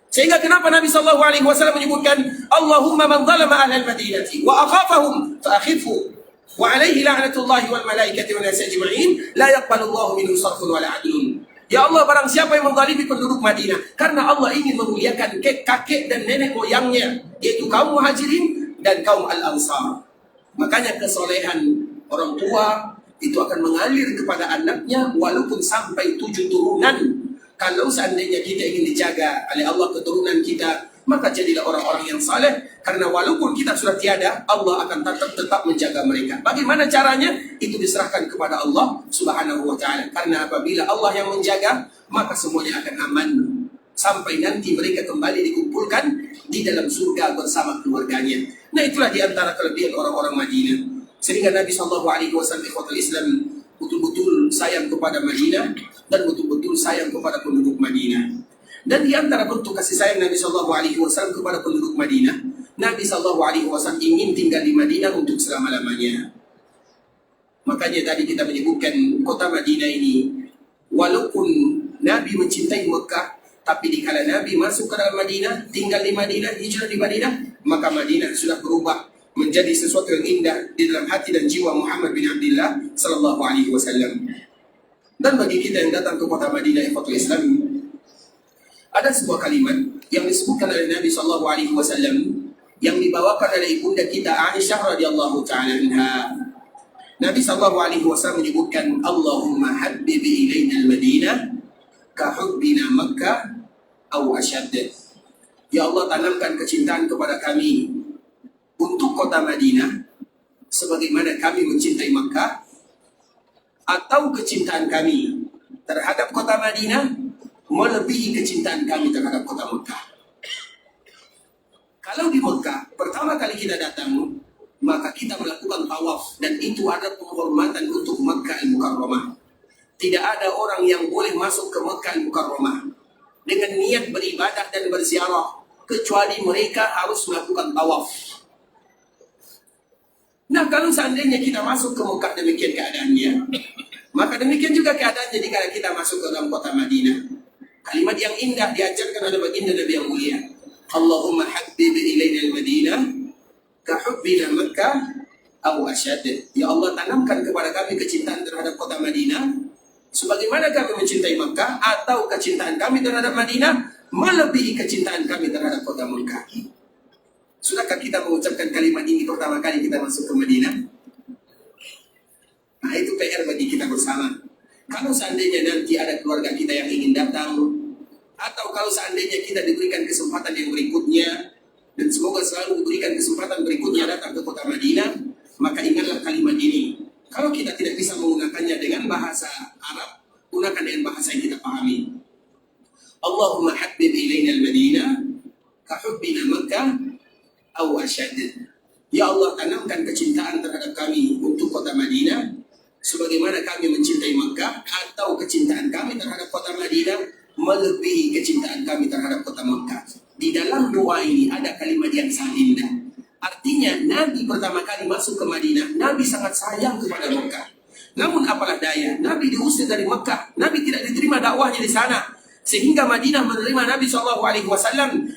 Sehingga kenapa Nabi SAW menyebutkan, Allahumma man zalama ahlal madinati wa akhafahum fa akhifhu. Wa alaihi la'natullahi wal malaikati wa nasi ajma'in la yaqbalullahu minhu sarfun wa la adlun. Ya Allah, barang siapa yang menzalimi penduduk Madinah, karena Allah ingin memuliakan kakek dan nenek moyangnya, yaitu kaum Muhajirin dan kaum Al-Ansar. Makanya kesolehan orang tua itu akan mengalir kepada anaknya walaupun sampai 7 turunan. Kalau seandainya kita ingin dijaga oleh Allah keturunan kita, maka jadilah orang-orang yang saleh, karena walaupun kita sudah tiada, Allah akan tetap menjaga mereka. Bagaimana caranya? Itu diserahkan kepada Allah Subhanahu wa taala. Karena apabila Allah yang menjaga, maka semuanya akan aman sampai nanti mereka kembali dikumpulkan di dalam surga bersama keluarganya. Nah, itulah di antara kelebihan orang-orang Madinah. Sehingga Nabi SAW ikhwatul Islam betul-betul sayang kepada Madinah dan betul-betul sayang kepada penduduk Madinah. Dan di antara bentuk kasih sayang Nabi SAW kepada penduduk Madinah, Nabi SAW ingin tinggal di Madinah untuk selama-lamanya. Makanya tadi kita menyebutkan kota Madinah ini, walaupun Nabi mencintai Mekah, tapi dikala Nabi masuk ke dalam Madinah, tinggal di Madinah, hijrah di Madinah, maka Madinah sudah berubah menjadi sesuatu yang indah di dalam hati dan jiwa Muhammad bin Abdullah sallallahu alaihi wasallam. Dan bagi kita yang datang ke kota Madinah ikhwatul Islam, ada sebuah kalimat yang disebutkan oleh Nabi sallallahu alaihi wasallam yang dibawakan oleh ibunda kita Aisyah radhiyallahu taala anha. Nabi sallallahu alaihi wasallam menyebutkan, Allahumma habbib ilaina al-Madinah ka hubbina Makkah aw ashadd. Ya Allah, tanamkan kecintaan kepada kami untuk kota Madinah sebagaimana kami mencintai Makkah, atau kecintaan kami terhadap kota Madinah melebihi kecintaan kami terhadap kota Mekah. Kalau di Mekah pertama kali kita datang, maka kita melakukan tawaf, dan itu ada penghormatan untuk Makkah Al-Mukarramah. Tidak ada orang yang boleh masuk ke Makkah Al-Mukarramah dengan niat beribadah dan berziarah, kecuali mereka harus melakukan tawaf. Nah, kalau seandainya kita masuk ke Mekah demikian keadaannya, maka demikian juga keadaannya jika kita masuk ke dalam kota Madinah. Kalimat yang indah diajarkan oleh baginda Nabi yang mulia, Allahumma habbib ilaina al-Madinah ka hubbina Makkah aw ashadd. Ya Allah, tanamkan kepada kami kecintaan terhadap kota Madinah sebagaimana kami mencintai Makkah, atau kecintaan kami terhadap Madinah melebihi kecintaan kami terhadap kota Makkah. Sudahkah kita mengucapkan kalimat ini pertama kali kita masuk ke Madinah? Nah, itu PR bagi kita bersama. Kalau seandainya nanti ada keluarga kita yang ingin datang, atau kalau seandainya kita diberikan kesempatan yang berikutnya, dan semoga selalu diberikan kesempatan berikutnya datang ke kota Madinah, maka ingatlah kalimat ini. Kalau kita tidak bisa menggunakannya dengan bahasa Arab, Gunakan dengan bahasa yang kita pahami. Allahumma habbib ilaina al-Madinah kahubbina Makkah aw asyad. Ya Allah, tanamkan kecintaan terhadap kami untuk kota Madinah sebagaimana kami mencintai Makkah, atau kecintaan kami terhadap kota Madinah melebihi kecintaan kami terhadap kota Makkah. Di dalam doa ini ada kalimat yang sangat indah. Artinya Nabi pertama kali masuk ke Madinah, Nabi sangat sayang kepada Makkah. Namun apalah daya, Nabi diusir dari Makkah, Nabi tidak diterima dakwahnya di sana, sehingga Madinah menerima Nabi SAW.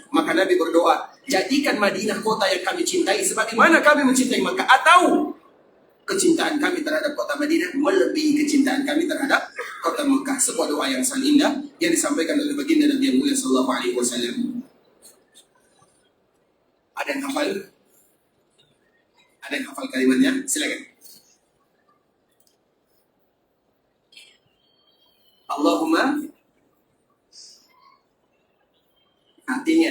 Maka Nabi berdoa, jadikan Madinah kota yang kami cintai sebagaimana kami mencintai Makkah, atau kecintaan kami terhadap kota Madinah melebihi kecintaan kami terhadap kota Makkah. Sebuah doa yang sangat indah yang disampaikan oleh baginda Nabi yang mulia SAW. Ada yang hafal? Ada yang hafal kalimatnya? Silakan. Allahumma, artinya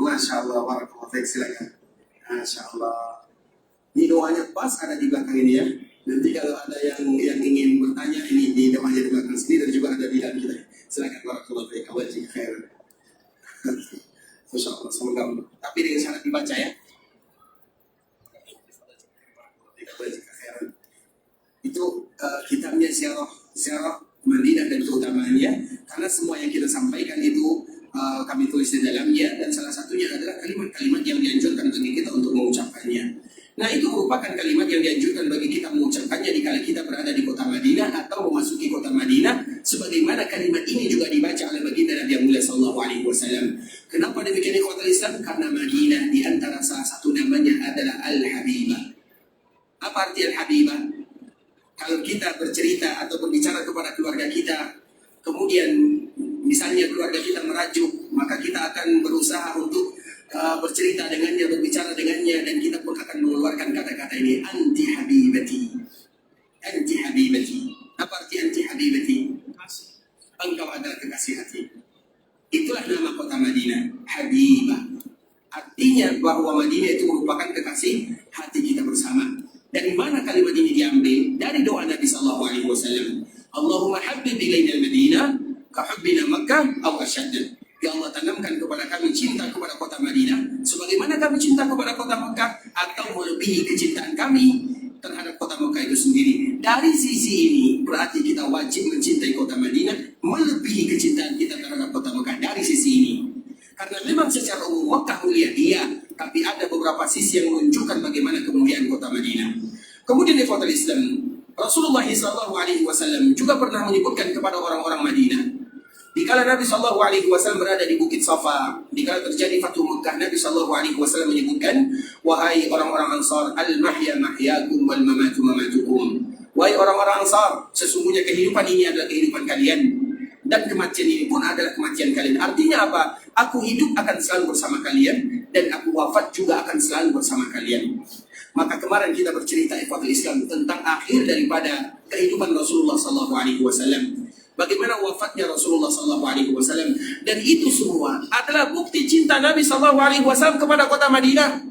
Masya Allah, barakallahu fiik, silakan. Masya Allah. Ini doanya pas ada di belakang ini ya. Nanti kalau ada yang ingin bertanya, ini di doanya di belakang sini dan juga ada di dalam kita. Silakan, barakallahu fiik. Awal jika khair. Masya Allah, semoga Allah. Tapi dengan syarat dibaca ya. Itu kitabnya Syarah Madinah dan keutamaannya, karena semua yang kita sampaikan itu kami tulis di dalamnya, dan salah satunya adalah kalimat-kalimat yang dianjurkan bagi kita untuk mengucapkannya. Nah, itu merupakan kalimat yang dianjurkan bagi kita mengucapkannya dikala kita berada di kota Madinah atau memasuki kota Madinah, sebagaimana kalimat ini juga dibaca oleh baginda Nabi yang mulia sallallahu alaihi wasallam. Kenapa demikian ikhwatul Islam? Karena Madinah di antara salah satu namanya adalah Al-Habibah. Apa arti Al-Habibah? Kalau kita bercerita atau berbicara kepada keluarga kita, kemudian misalnya keluarga kita merajuk, maka kita akan berusaha untuk bercerita dengannya, berbicara dengannya, dan kita pun akan mengeluarkan kata-kata ini, anti habibati. Anti habibati. Apa arti anti habibati? Engkau adalah kekasih hati. Itulah nama kota Madinah, Habibah. Artinya bahwa Madinah itu merupakan kekasih hati kita bersama. Dari mana kalimat ini diambil? Dari doa Nabi sallallahu alaihi wasallam. Allahumma habbib ilaina al-Madinah kahubbina Makkah aw asyad. Ya Allah, tanamkan kepada kami cinta kepada kota Madinah sebagaimana kami cinta kepada kota Makkah, atau melebihi kecintaan kami terhadap kota Makkah itu sendiri. Dari sisi ini berarti kita wajib mencintai kota Madinah melebihi kecintaan kita terhadap kota Makkah. Dari sisi ini, karena memang secara umum Makkah mulia dia, tapi ada beberapa sisi yang menunjukkan bagaimana kemuliaan kota Madinah. Kemudian ikhwatul Islam, Rasulullah SAW juga pernah menyebutkan kepada orang-orang Madinah, dikala Nabi SAW berada di Bukit Safa, dikala terjadi Fathu Makkah, Nabi SAW menyebutkan, wahai orang-orang Ansar, al-mahya mahyakum wal mamatu mamatukum. Wahai orang-orang Ansar, sesungguhnya kehidupan ini adalah kehidupan kalian, dan kematian ini pun adalah kematian kalian. Artinya apa? Aku hidup akan selalu bersama kalian, dan aku wafat juga akan selalu bersama kalian. Maka kemarin kita bercerita ikhwatul Islam tentang akhir daripada kehidupan Rasulullah SAW. Bagaimana wafatnya Rasulullah SAW, dan itu semua adalah bukti cinta Nabi SAW kepada kota Madinah.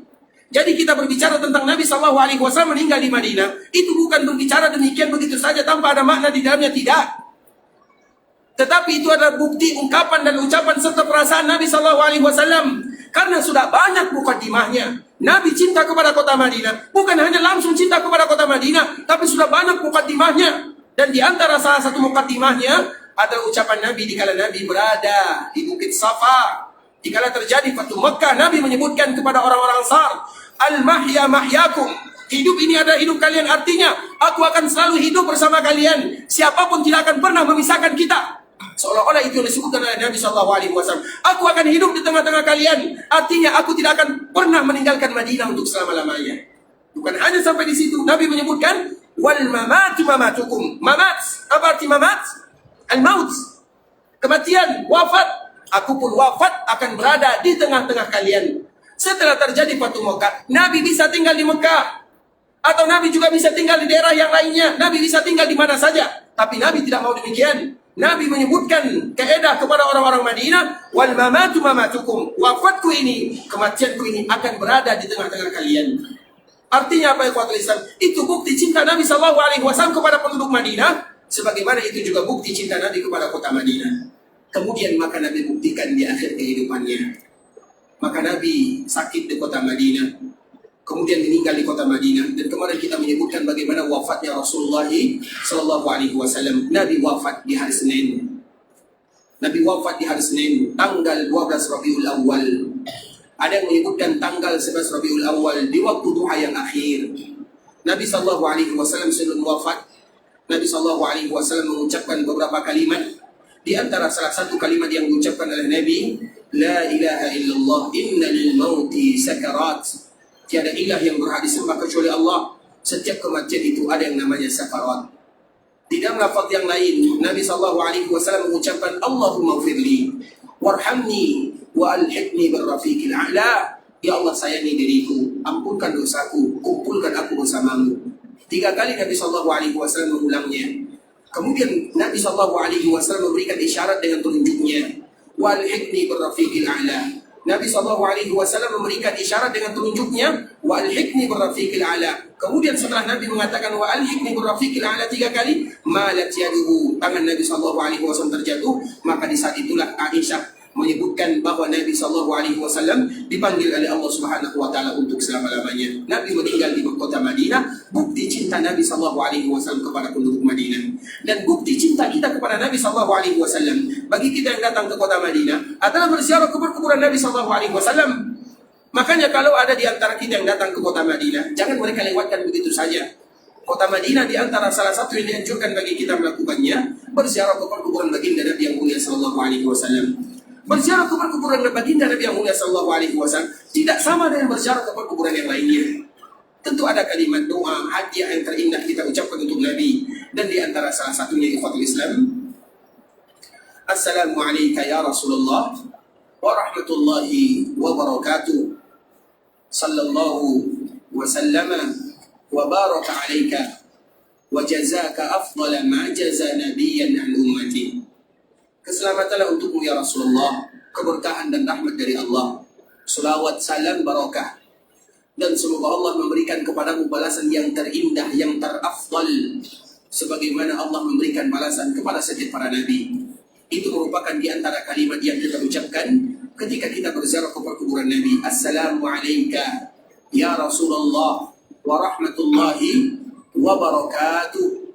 Jadi kita berbicara tentang Nabi SAW meninggal di Madinah, itu bukan berbicara demikian begitu saja tanpa ada makna di dalamnya, tidak. Tetapi itu adalah bukti, ungkapan dan ucapan serta perasaan Nabi SAW. Karena sudah banyak mukadimahnya. Nabi cinta kepada kota Madinah, bukan hanya langsung cinta kepada kota Madinah, tapi sudah banyak mukadimahnya. Dan di antara salah satu mukadimahnya adalah ucapan Nabi dikala Nabi berada di Bukit Safa. Dikala terjadi Fathu Makkah, Nabi menyebutkan kepada orang-orang Ansar, al-mahya mahyakum. Hidup ini adalah hidup kalian, artinya aku akan selalu hidup bersama kalian. Siapapun tidak akan pernah memisahkan kita. Seolah-olah itu yang disebutkan oleh Nabi SAW. Aku akan hidup di tengah-tengah kalian, artinya aku tidak akan pernah meninggalkan Madinah untuk selama-lamanya. Bukan hanya sampai di situ, Nabi menyebutkan wal mamatu mamatukum. Mamat, apa arti mamat? Al-maut, kematian, wafat. Aku pun wafat akan berada di tengah-tengah kalian. Setelah terjadi Fathu Makkah, Nabi bisa tinggal di Mekah, atau Nabi juga bisa tinggal di daerah yang lainnya. Nabi bisa tinggal di mana saja. Tapi Nabi tidak mau demikian. Nabi menyebutkan kaedah kepada orang-orang Madinah, wal mamatu mamatukum. Wafatku ini, kematianku ini akan berada di tengah-tengah kalian. Artinya apa ikhwatul Islam? Itu bukti cinta Nabi SAW kepada penduduk Madinah, sebagaimana itu juga bukti cinta Nabi kepada kota Madinah. Kemudian maka Nabi buktikan di akhir kehidupannya. Maka Nabi sakit di kota Madinah, kemudian meninggal di kota Madinah. Dan kemarin kita menyebutkan bagaimana wafatnya Rasulullah SAW. Nabi wafat di hari Senin. Nabi wafat di hari Senin, tanggal 12 Rabiul Awal. Ada yang menyebutkan tanggal 11 Rabiul Awal di waktu duha yang akhir. Nabi SAW sebelum wafat, Nabi SAW mengucapkan beberapa kalimat. Di antara salah satu kalimat yang diucapkan oleh Nabi, La ilaha illallah inna lil mauti sakarat. Tiada ilah yang berhak disembah kecuali Allah. Setiap kematian itu ada yang namanya sakarat. Di dalam lafaz yang lain, Nabi SAW mengucapkan Allahumma ufirli warhamni wa alhiqni birrafiqil a'la. Ya Allah, sayangi diriku, ampunkan dosaku, kumpulkan aku bersamamu. 3 kali Nabi SAW mengulangnya. Kemudian Nabi SAW memberikan isyarat dengan telunjuknya. Walhiqni birrafiqil a'la. Nabi SAW memberikan isyarat dengan telunjuknya. Walhiqni birrafiqil a'la. Kemudian setelah Nabi mengatakan walhiqni birrafiqil a'la 3 kali, malat yaduhu, tangan Nabi SAW terjatuh. Maka di saat itulah Aisyah menyebutkan bahwa Nabi SAW dipanggil oleh Allah Subhanahu wa Ta'ala untuk selama-lamanya. Nabi meninggal di kota Madinah, bukti cinta Nabi SAW kepada penduduk Madinah. Dan bukti cinta kita kepada Nabi SAW bagi kita yang datang ke kota Madinah adalah berziarah ke kuburan Nabi SAW. Makanya kalau ada di antara kita yang datang ke kota Madinah, jangan mereka lewatkan begitu saja. Kota Madinah di antara salah satu yang dianjurkan bagi kita melakukannya, berziarah ke kuburan baginda Nabi yang mulia SAW. Berziarah ke kuburan baginda Nabi yang mulia SAW tidak sama dengan berziarah ke kuburan yang lainnya. Tentu ada kalimat doa, hadiah yang terindah kita ucapkan untuk Nabi. Dan di antara salah satunya ikhwatul Islam, Assalamu alayka ya Rasulullah wa rahmatullahi wa barakatuh. Sallallahu wa sallama wa baraka alayka wa jazaka afdala ma jaza nabiyan an ummati. Keselamatanlah untukmu ya Rasulullah, keberkahan dan rahmat dari Allah, selawat, salam, barakah, dan semoga Allah memberikan kepadamu balasan yang terindah, yang terafdal, sebagaimana Allah memberikan balasan kepada setiap para nabi. Itu merupakan di antara kalimat yang kita ucapkan ketika kita berziarah ke kuburan Nabi. Assalamu alayka ya Rasulullah wa rahmatullahi wa barakatuh.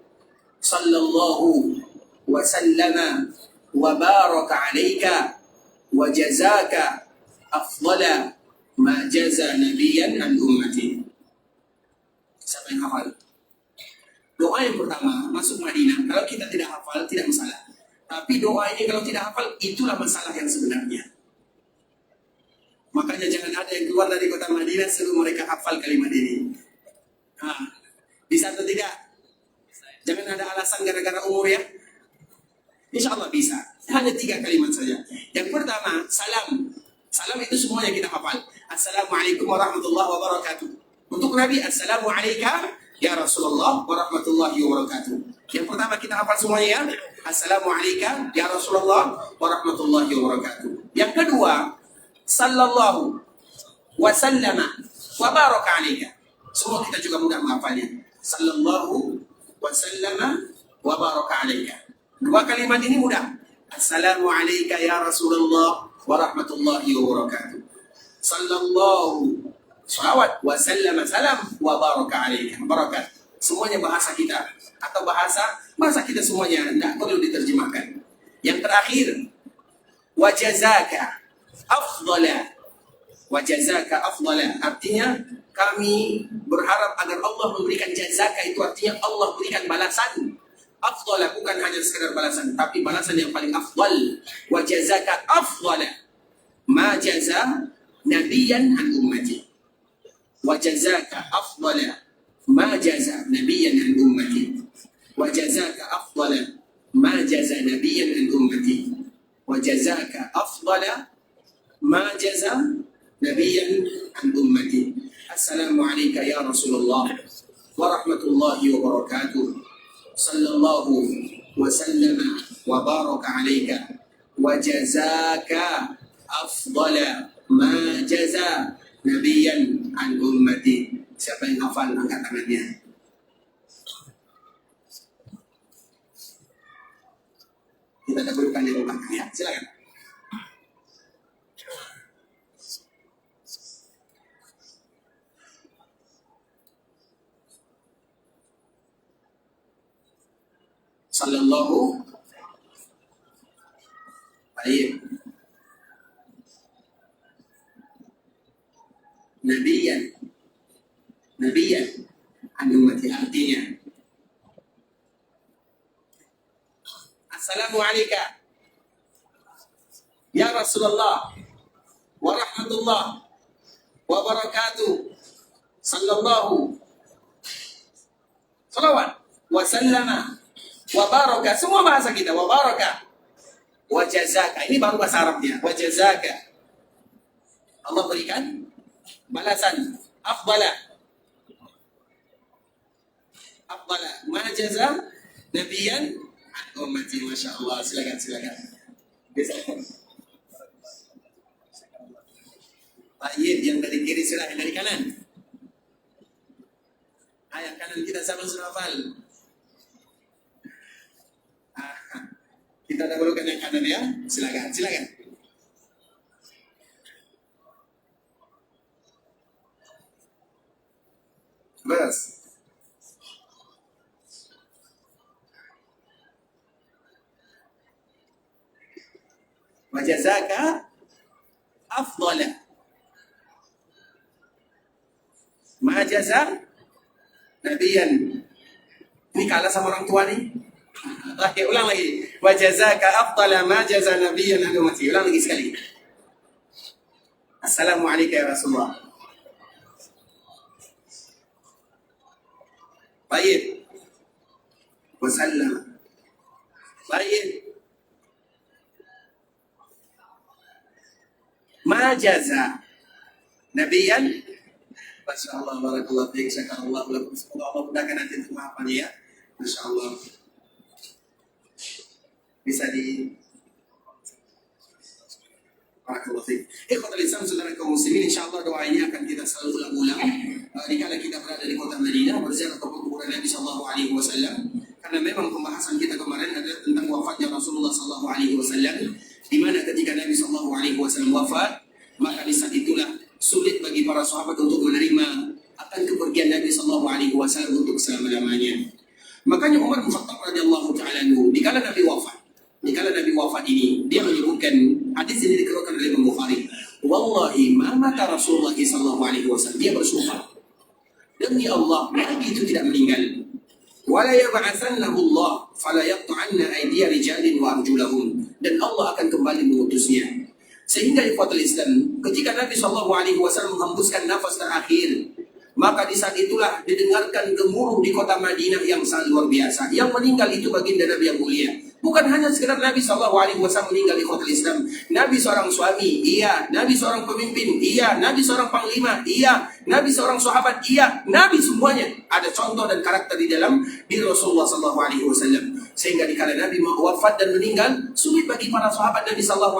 Sallallahu wa sallama wa baraka alaika wa jazaka afdala ma jaza nabiyan an ummati. Siapa yang hafal? Doa yang pertama masuk Madinah, kalau kita tidak hafal tidak masalah. Tapi doa ini kalau tidak hafal, itulah masalah yang sebenarnya. Makanya jangan ada yang keluar dari kota Madinah sebelum mereka hafal kalimat ini. Bisa atau tidak? Jangan ada alasan gara-gara umur ya. Insya Allah bisa. Hanya 3 kalimat saja. Yang pertama, salam. Salam itu semuanya kita hafal. Assalamualaikum warahmatullahi wabarakatuh. Untuk Nabi, Assalamualaikum ya Rasulullah warahmatullahi wabarakatuh. Yang pertama kita hafal semuanya ya. Assalamualaikum ya Rasulullah warahmatullahi wabarakatuh. Yang kedua, sallallahu wa sallama wa baraka alaika. Semua kita juga mudah menghafalnya. Sallallahu wa sallama wa baraka alaika. 2 kalimat ini mudah. Assalamualaikum ya Rasulullah warahmatullahi wabarakatuh. Sallallahu salawat wa sallama salam wa baraka alaika. Barakat. Semuanya bahasa kita atau bahasa kita semuanya tidak perlu diterjemahkan. Yang terakhir, wa jazaka afdala. Wa jazaka afdala artinya kami berharap agar Allah memberikan jazaka, itu artinya Allah berikan balasan. Afdala bukan hanya sekedar balasan, tapi balasan yang paling afdal. Wa jazaka afdala ma jaza nabiyan an ummati. Wa jazaka afdala ma jaza nabiyan an ummati. Wa jazaka afdala ma jaza nabiyan an ummati. Wa jazaka afdala ma jaza nabiyan an ummati. Assalamu alayka ya Rasulullah wa rahmatullahi wa barakatuh. Sallallahu وسلم وبارك عليك وجزاك أفضل ما جزى نبيا عن أمتي. Siapa yang hafal angkat tangannya. Kita dahulukan yang belakang ya, silakan. Sallallahu baik. Nabiyan an ummati, artinya Assalamu alayka ya Rasulullah wa rahmatullah wa barakatuh sallallahu salawat wa sallama wa baraka, semua bahasa kita, wa baraka wa jazaka, ini baru bahasa Arabnya, wa jazaka, Allah berikan balasan afdala ma jaza nabiyan an ummati. Masya Allah, silakan Tayyib, yang dari kiri silakan, dari kanan. Ayat kanan kita sama sudah hafal. Kita dahulukan yang kanan ya. Silakan. Bas. Wajazaka afdala ma jaza nabiyan. Ini kalah sama orang tua nih. Ulang lagi. Wajazaka afdala ma jaza nabiyan an ummati. Ulang lagi sekali. Assalamu alayka ya Rasulullah. Baik. Wasallam. Baik. Ma jaza nabiyan. Masya Allah, barakallahu fiik, syakarallah lakum. Semoga Allah mudahkan nanti untuk menghafalnya ya. Masya Allah. Bisa di barakallahu fiik. Ikhwatul Islam, saudara kaum muslimin, insyaallah doa ini akan kita selalu ulang-ulang dikala kita berada di kota Madinah berziarah ke kuburan Nabi sallallahu alaihi wasallam. Karena memang pembahasan kita kemarin adalah tentang wafatnya Rasulullah sallallahu alaihi wasallam, di mana ketika Nabi sallallahu alaihi wasallam wafat, maka di saat itulah sulit bagi para sahabat untuk menerima akan kepergian Nabi sallallahu alaihi wasallam untuk selama-lamanya. Makanya Umar bin Khattab radhiyallahu taala anhu, dikala Nabi wafat ini, dia menyebutkan, hadis ini dikeluarkan oleh Imam Bukhari, wallahi ma mata Rasulullah sallallahu alaihi wasallam, dia bersumpah, demi Allah Nabi itu tidak meninggal. Wala yab'atsannahu Allah fala yaqta'anna aydiya rijalin wa arjulahum, dan Allah akan kembali mengutusnya. Sehingga ikhwatul Islam, ketika Nabi SAW menghembuskan nafas terakhir, maka di saat itulah didengarkan gemuruh di kota Madinah yang sangat luar biasa. Yang meninggal itu baginda Nabi yang mulia. Bukan hanya sekedar Nabi SAW meninggal di kota Islam. Nabi seorang suami, iya. Nabi seorang pemimpin, iya. Nabi seorang panglima, iya. Nabi seorang sahabat, iya. Nabi semuanya ada contoh dan karakter di dalam diri Rasulullah SAW. Sehingga dikala Nabi wafat dan meninggal, sulit bagi para sahabat Nabi SAW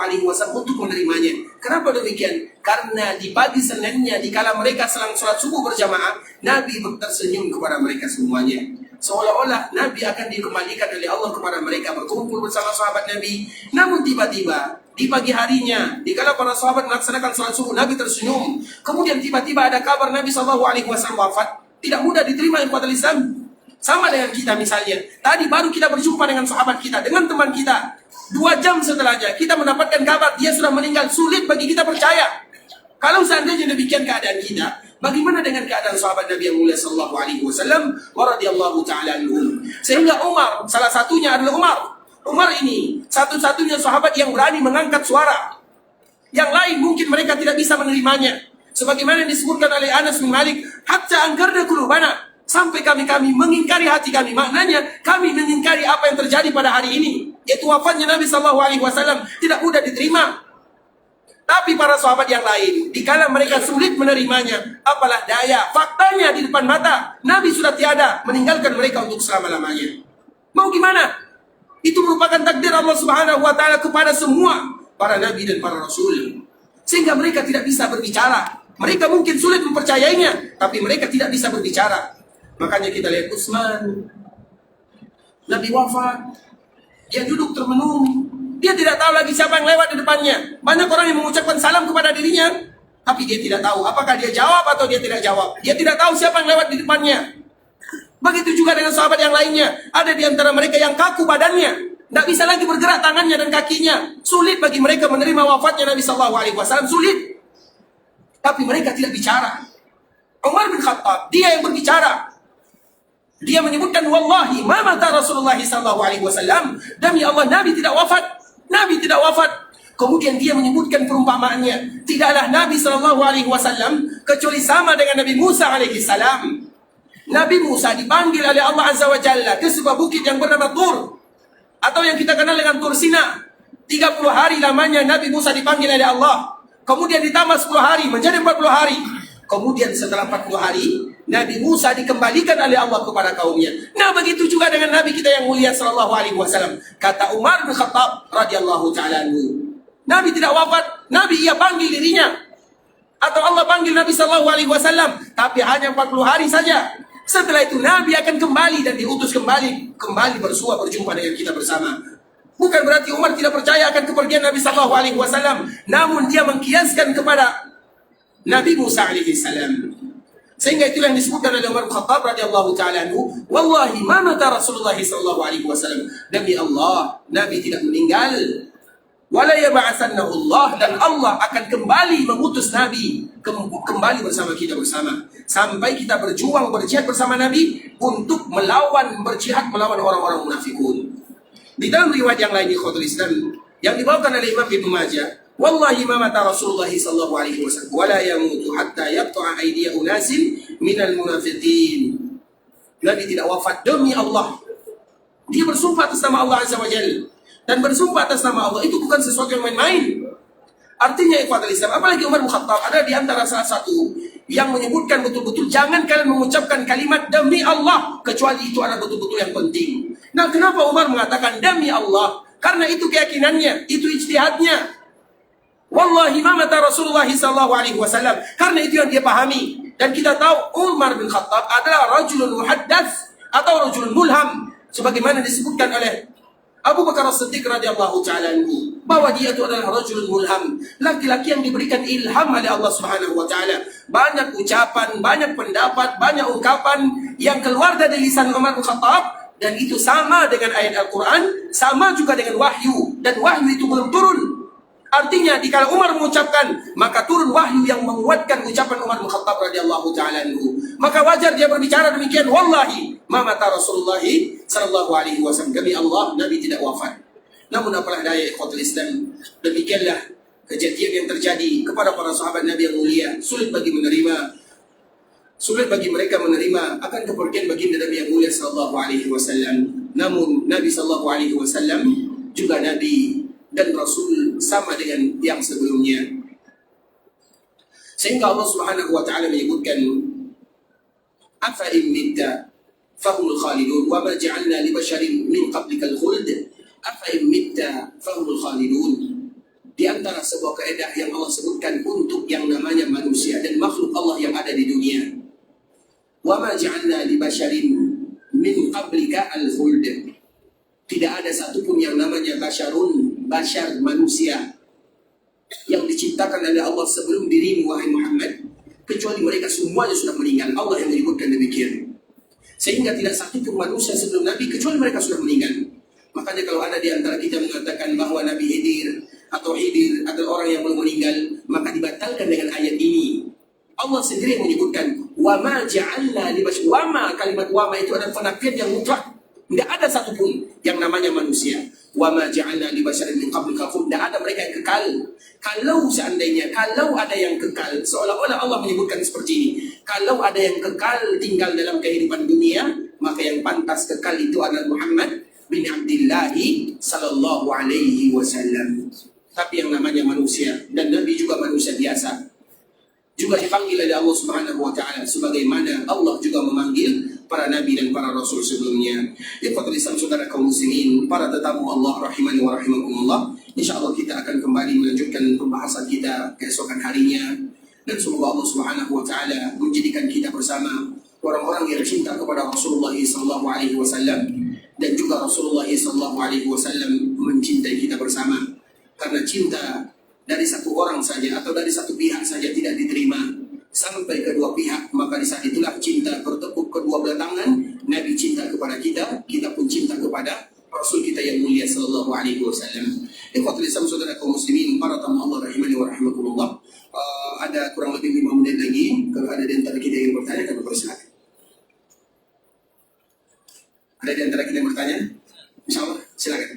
untuk menerimanya. Kenapa demikian? Karena di pagi Seninnya, dikala mereka selang sholat subuh berjamaah, Nabi tersenyum kepada mereka semuanya. Seolah-olah Nabi akan dikembalikan oleh Allah kepada mereka, berkumpul bersama sahabat Nabi. Namun tiba-tiba di pagi harinya, dikala para sahabat melaksanakan sholat subuh, Nabi tersenyum. Kemudian tiba-tiba ada kabar Nabi SAW wafat. Tidak mudah diterima ikhwatul Islam. Sama dengan kita misalnya, tadi baru kita berjumpa dengan sahabat kita, dengan teman kita. 2 jam setelahnya kita mendapatkan kabar dia sudah meninggal. Sulit bagi kita percaya. Kalau seandainya demikian keadaan kita, bagaimana dengan keadaan sahabat Nabi yang mulia sallallahu alaihi wasallam wa radhiyallahu taala anhum? Sehingga Umar, salah satunya adalah Umar. Umar ini satu-satunya sahabat yang berani mengangkat suara. Yang lain mungkin mereka tidak bisa menerimanya. Sebagaimana disebutkan oleh Anas bin Malik, hatta angkarna qulubana, sampai kami mengingkari hati kami. Maknanya kami mengingkari apa yang terjadi pada hari ini, yaitu wafatnya Nabi sallallahu alaihi wasallam, tidak mudah diterima. Tapi para sahabat yang lain, dikala mereka sulit menerimanya, apalah daya, faktanya di depan mata, Nabi sudah tiada, meninggalkan mereka untuk selama-lamanya. Mau gimana? Itu merupakan takdir Allah Subhanahu wa taala kepada semua para nabi dan para rasul. Sehingga mereka tidak bisa berbicara. Mereka mungkin sulit mempercayainya, tapi mereka tidak bisa berbicara. Makanya kita lihat Utsman, Nabi wafat, dia duduk termenung. Dia tidak tahu lagi siapa yang lewat di depannya. Banyak orang yang mengucapkan salam kepada dirinya, tapi dia tidak tahu apakah dia jawab atau dia tidak jawab. Dia tidak tahu siapa yang lewat di depannya. Begitu juga dengan sahabat yang lainnya. Ada di antara mereka yang kaku badannya, tidak bisa lagi bergerak tangannya dan kakinya. Sulit bagi mereka menerima wafatnya Nabi SAW. Sulit. Tapi mereka tidak bicara. Umar bin Khattab, dia yang berbicara. Dia menyebutkan, wallahi ma mata Rasulullah SAW. Demi Allah, Nabi tidak wafat. Nabi tidak wafat. Kemudian dia menyebutkan perumpamaannya. Tidaklah Nabi SAW kecuali sama dengan Nabi Musa alaihissalam. Nabi Musa dipanggil oleh Allah Azza wa Jalla ke sebuah bukit yang bernama Tur, atau yang kita kenal dengan Tur Sina. 30 hari lamanya Nabi Musa dipanggil oleh Allah. Kemudian ditambah 10 hari menjadi 40 hari. Kemudian setelah 40 hari Nabi Musa dikembalikan oleh Allah kepada kaumnya. Nah, begitu juga dengan Nabi kita yang mulia sallallahu alaihi wasallam. Kata Umar bin Khattab radhiyallahu taala anhu, Nabi tidak wafat, Nabi ia panggil dirinya, atau Allah panggil Nabi sallallahu alaihi wasallam, tapi hanya 40 hari saja. Setelah itu Nabi akan kembali dan diutus kembali bersua berjumpa dengan kita bersama. Bukan berarti Umar tidak percaya akan kepergian Nabi sallallahu alaihi wasallam, namun dia mengkiaskan kepada Nabi Musa alaihi salam. Sehingga itulah yang disebutkan oleh Umar bin Khattab radhiyallahu taala anhu, wallahi ma mata Rasulullah sallallahu alaihi wasallam. Demi Allah, Nabi tidak meninggal. Wala yab'atsannahu Allah, dan Allah akan kembali mengutus Nabi kembali bersama kita bersama, sampai kita berjuang berjihad bersama Nabi untuk berjihad melawan orang-orang munafikun. Di dalam riwayat yang lain ikhwatul Islam yang dibawakan oleh Imam Ibnu Majah, wallahi ma mata Rasulullah sallallahu alaihi wasallam wala yamutu hatta yaqta'a aydiya unasin minal munafiqin. Nabi tidak wafat demi Allah. Dia bersumpah atas nama Allah Azza wa Jalla, dan bersumpah atas nama Allah itu bukan sesuatu yang main-main. Artinya ikhwatul Islam, apalagi Umar bin Khattab ada di antara salah satu yang menyebutkan betul-betul jangan kalian mengucapkan kalimat demi Allah kecuali itu adalah betul-betul yang penting. Nah, kenapa Umar mengatakan demi Allah? Karena itu keyakinannya, itu ijtihadnya. Wallahi ma mata Rasulullah sallallahu alaihi wasallam, karena itu yang dia pahami. Dan kita tahu Umar bin Khattab adalah rajulun muhaddats atau rajulun mulham, sebagaimana disebutkan oleh Abu Bakar As-Siddiq radhiyallahu taala anhu, bahwa dia itu adalah rajulun mulham, laki-laki yang diberikan ilham oleh Allah Subhanahu wa taala. Banyak ucapan, banyak pendapat, banyak ungkapan yang keluar dari lisan Umar bin Khattab, dan itu sama dengan ayat Al-Quran, sama juga dengan wahyu, dan wahyu itu belum turun. Artinya dikala Umar mengucapkan, maka turun wahyu yang menguatkan ucapan Umar bin Khattab radhiyallahu taala anhu. Maka wajar dia berbicara demikian, wallahi ma mata Rasulullah sallallahu alaihi wasallam. Demi Allah, Nabi tidak wafat. Namun apalah daya ikhwatul Islam, demikianlah kejadian yang terjadi kepada para sahabat Nabi yang mulia. Sulit bagi mereka menerima akan kepergian baginda Nabi yang mulia sallallahu alaihi wasallam. Namun Nabi sallallahu alaihi wasallam juga Nabi dan Rasul sama dengan yang sebelumnya. Sehingga Allah Subhanahu wa taala menyebutkan, afa in mitta fahumul khalidun wa ma ja'alna li basharin min qablikal khuld afa in mitta fahumul khalidun. Di antara sebuah kaidah yang Allah sebutkan untuk yang namanya manusia dan makhluk Allah yang ada di dunia, wa ma ja'alna li basharin min qablika al khuld. Tidak ada satupun yang namanya bashar manusia yang diciptakan oleh Allah sebelum dirimu wahai Muhammad, kecuali mereka semuanya sudah meninggal. Allah yang menyebutkan demikian. Sehingga tidak satupun manusia sebelum Nabi kecuali mereka sudah meninggal. Makanya kalau ada di antara kita mengatakan bahwa Nabi Khidir adalah orang yang belum meninggal, maka dibatalkan dengan ayat ini. Allah sendiri yang menyebutkan wa ma ja'alna li bashar. Wa ma, kalimat wa ma itu adalah penafian yang mutlak. Tidak ada satupun yang namanya manusia. Wa ma ja'alna li basharin min qablika khuld. Tidak ada mereka yang kekal. Kalau ada yang kekal, seolah-olah Allah menyebutkan seperti ini. Kalau ada yang kekal tinggal dalam kehidupan dunia, maka yang pantas kekal itu adalah Muhammad bin Abdullah sallallahu alaihi wasallam. Tapi yang namanya manusia, dan Nabi juga manusia biasa, juga dipanggil oleh Allah Subhanahu wa taala sebagaimana Allah juga memanggil para nabi dan para rasul sebelumnya. Ikhwatul Islam, saudara kaum muslimin, para tetamu Allah rahimani wa rahimakumullah. Insyaallah kita akan kembali melanjutkan pembahasan kita keesokan harinya, dan semoga Allah Subhanahu wa taala menjadikan kita bersama orang-orang yang cinta kepada Rasulullah sallallahu alaihi wasallam, dan juga Rasulullah sallallahu alaihi wasallam mencintai kita bersama. Karena cinta dari satu orang saja atau dari satu pihak saja tidak diterima, sampai kedua pihak, maka di saat itulah cinta bertepuk kedua belah tangan. Nabi cinta kepada kita, kita pun cinta kepada Rasul kita yang mulia sallallahu alaihi wasallam. Ikhwatul Islam, saudara kaum muslimin, para tamu Allah rahimani wa rahimakumullah. Ada kurang lebih 5 menit lagi. Kalau ada di antara kita yang bertanya, kami persilakan. Ada di antara kita yang bertanya? Insyaallah, silakan.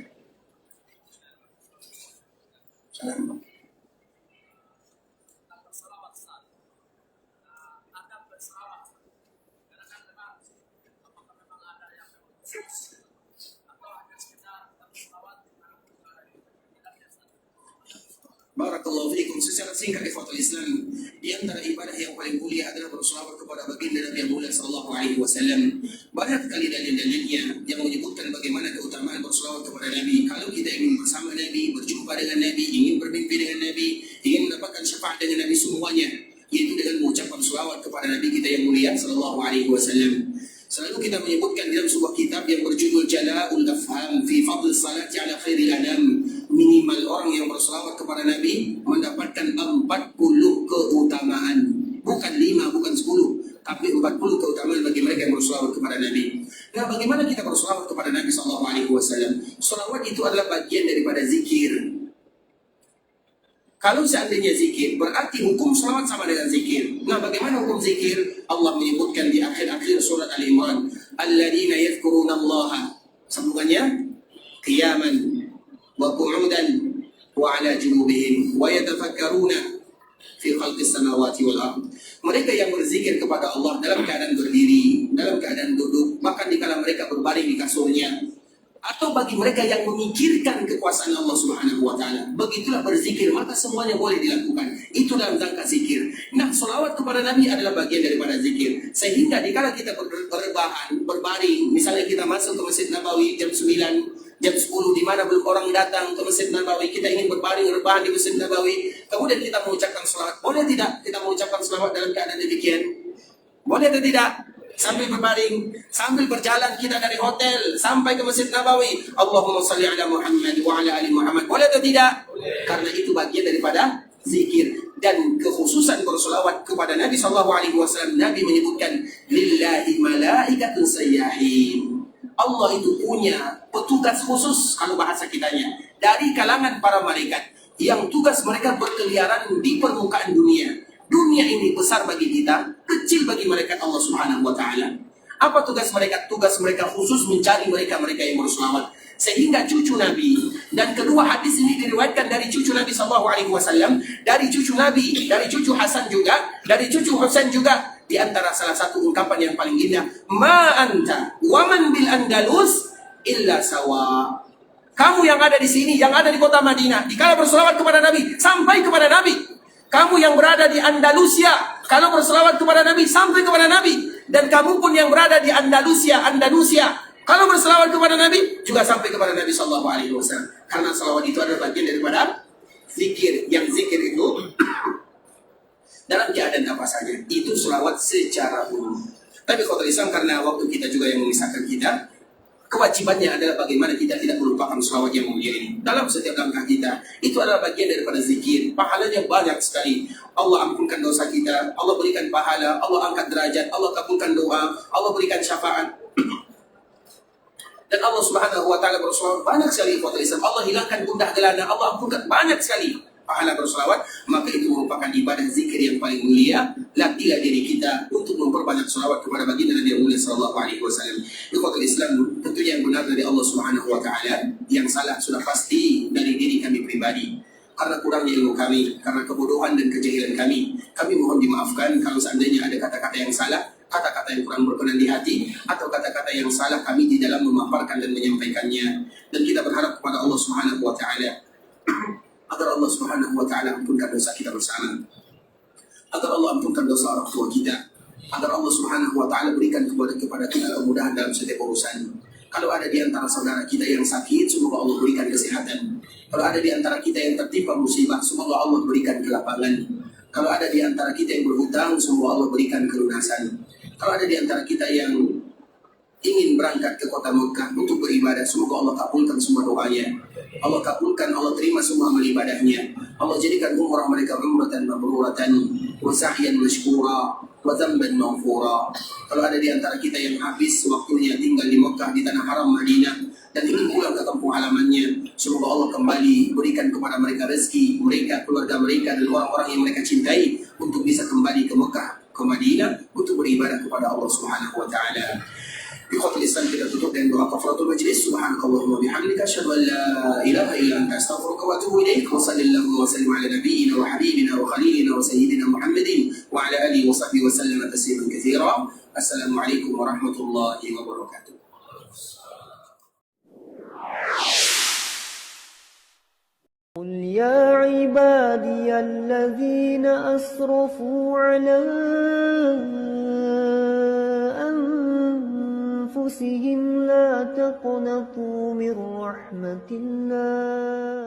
Silakan. Barakallahu fiikum. Secara singkat, ikhwatul Islam, di antara ibadah yang paling mulia adalah berselawat kepada baginda Nabi Muhammad sallallahu alaihi wasallam. Banyak sekali dalil-dalilnya yang menyebutkan bagaimana keutamaan berselawat kepada Nabi. Kalau kita ingin bersama Nabi, berjumpa dengan Nabi, ingin bermimpi dengan Nabi, ingin mendapatkan syafaat dengan Nabi, semuanya yaitu dengan mengucapkan selawat kepada Nabi kita yang mulia sallallahu alaihi wasallam. Selalu kita menyebutkan dalam sebuah kitab yang berjudul Jala'ul Afham fi Fadl Salati ala Khairil Anam, minimal orang yang berselawat kepada Nabi mendapatkan 40 keutamaan. Bukan 5, bukan 10, tapi 40 keutamaan bagi mereka yang berselawat kepada Nabi. Nah, bagaimana kita berselawat kepada Nabi SAW? Selawat itu adalah bagian daripada zikir. Kalau seandainya zikir, berarti hukum selawat sama dengan zikir. Nah, bagaimana hukum zikir? Allah menyebutkan di akhir-akhir surat Al-Imran, alladzina yadhkurunallaha, sambungannya, qiyaman wa qu'udan wa ala junubihim wa yatafakkaruna fi khalqis samawati wal ard. Mereka yang berzikir kepada Allah dalam keadaan berdiri, dalam keadaan duduk, bahkan dikala mereka berbaring di kasurnya, atau bagi mereka yang memikirkan kekuasaan Allah Subhanahu wa taala. Begitulah berzikir, maka semuanya boleh dilakukan. Itu dalam rangka zikir. Nah, selawat kepada Nabi adalah bagian daripada zikir. Sehingga dikala kita berbahan, berbaring, misalnya kita masuk ke Masjid Nabawi jam 9, jam 10, di mana belum orang datang ke Masjid Nabawi, kita ingin berbaring rebahan di Masjid Nabawi, kemudian kita mengucapkan selawat. Boleh tidak kita mengucapkan selawat dalam keadaan demikian? Boleh atau tidak? Sambil berbaring, sambil berjalan kita dari hotel sampai ke Masjid Nabawi, Allahumma salli ala Muhammad wa ala ali Muhammad. Boleh atau tidak? Boleh. Karena itu bagian daripada zikir. Dan kekhususan berselawat kepada Nabi SAW, Nabi menyebutkan, lillahi malaikatun sayyahin. Allah itu punya petugas khusus, kalau bahasa kitanya, dari kalangan para malaikat, yang tugas mereka berkeliaran di permukaan dunia. Dunia ini besar bagi kita, kecil bagi malaikat Allah Subhanahu wa taala. Apa tugas mereka? Tugas mereka khusus mencari mereka-mereka yang berselawat. Sehingga cucu Nabi, dan kedua hadis ini diriwayatkan dari cucu Nabi sallallahu alaihi wasallam, dari cucu Nabi, dari cucu Hasan juga, dari cucu Husain juga. Di antara salah satu ungkapan yang paling indah, ma anta wa man bil Andalus illa sawa. Kamu yang ada di sini, yang ada di kota Madinah, dikala berselawat kepada Nabi, sampai kepada Nabi. Kamu yang berada di Andalusia, kalau berselawat kepada Nabi, sampai kepada Nabi. Dan kamu pun yang berada di Andalusia, kalau berselawat kepada Nabi, juga sampai kepada Nabi Sallallahu Alaihi Wasallam. Karena selawat itu adalah bagian daripada zikir. Yang zikir itu dalam keadaan apa saja, itu selawat secara umum. Tapi kalau Islam, karena waktu kita juga yang memisahkan kita, kewajibannya adalah bagaimana kita tidak melupakan selawat yang mulia ini dalam setiap langkah kita. Itu adalah bagian daripada zikir. Pahalanya banyak sekali. Allah ampunkan dosa kita, Allah berikan pahala, Allah angkat derajat, Allah kabulkan doa, Allah berikan syafaat. Dan Allah Subhanahu wa taala berselawat banyak sekali. Allah hilangkan gundah gelana, Allah ampunkan banyak sekali pahala berselawat. Maka itu merupakan ibadah zikir yang paling mulia. Latihlah diri kita untuk memperbanyak selawat kepada baginda Nabi Muhammad sallallahu alaihi wasallam. Ikhwatul Islam, tentunya yang benar dari Allah Subhanahu wa taala, yang salah sudah pasti dari diri kami pribadi. Karena kurangnya ilmu kami, karena kebodohan dan kejahilan kami mohon dimaafkan kalau seandainya ada kata-kata yang salah, kata-kata yang kurang berkenan di hati, atau kata-kata yang salah kami di dalam memaparkan dan menyampaikannya. Dan kita berharap kepada Allah Subhanahu wa taala agar Allah Subhanahu wa taala ampunkan dosa kita bersama, agar Allah ampunkan dosa orang tua kita, agar Allah Subhanahu wa taala berikan kepada kita kemudahan dalam setiap urusan. Kalau ada di antara saudara kita yang sakit, semoga Allah berikan kesehatan. Kalau ada di antara kita yang tertimpa musibah, semoga Allah berikan kelapangan. Kalau ada di antara kita yang berhutang, semoga Allah berikan kelunasan. Kalau ada di antara kita yang ingin berangkat ke kota Mekah untuk beribadah, semoga Allah kabulkan semua doanya. Allah kabulkan, Allah terima semua amal ibadahnya. Allah jadikan umrah mereka umratan mabruratan wa sa'yan mashkura wa dzamban maghfura. Kalau ada di antara kita yang habis waktunya tinggal di Mekah, di tanah haram Madinah, dan ingin pulang ke kampung halamannya, semoga Allah kembali berikan kepada mereka rezeki, mereka, keluarga mereka, dan orang-orang yang mereka cintai untuk bisa kembali ke Mekah, ke Madinah untuk beribadah kepada Allah Subhanahu wa taala. Ikhwatul Islam, kita tutup dengan doa kafaratul majlis. Subhanakallahumma bihamdika asyhadu an la ilaha illa anta astaghfiruka wa atubu ilaik. Wa sallallahu wa sallim ala nabiyyina wa habibina wa khalilina wa sayyidina Muhammadin wa ala alihi wa sahbihi wa sallama tasliman katsira. Assalamualaikum warahmatullahi wabarakatuh. قل يا عبادي الذين أسرفوا على أنفسهم لا تقنطوا من رحمة الله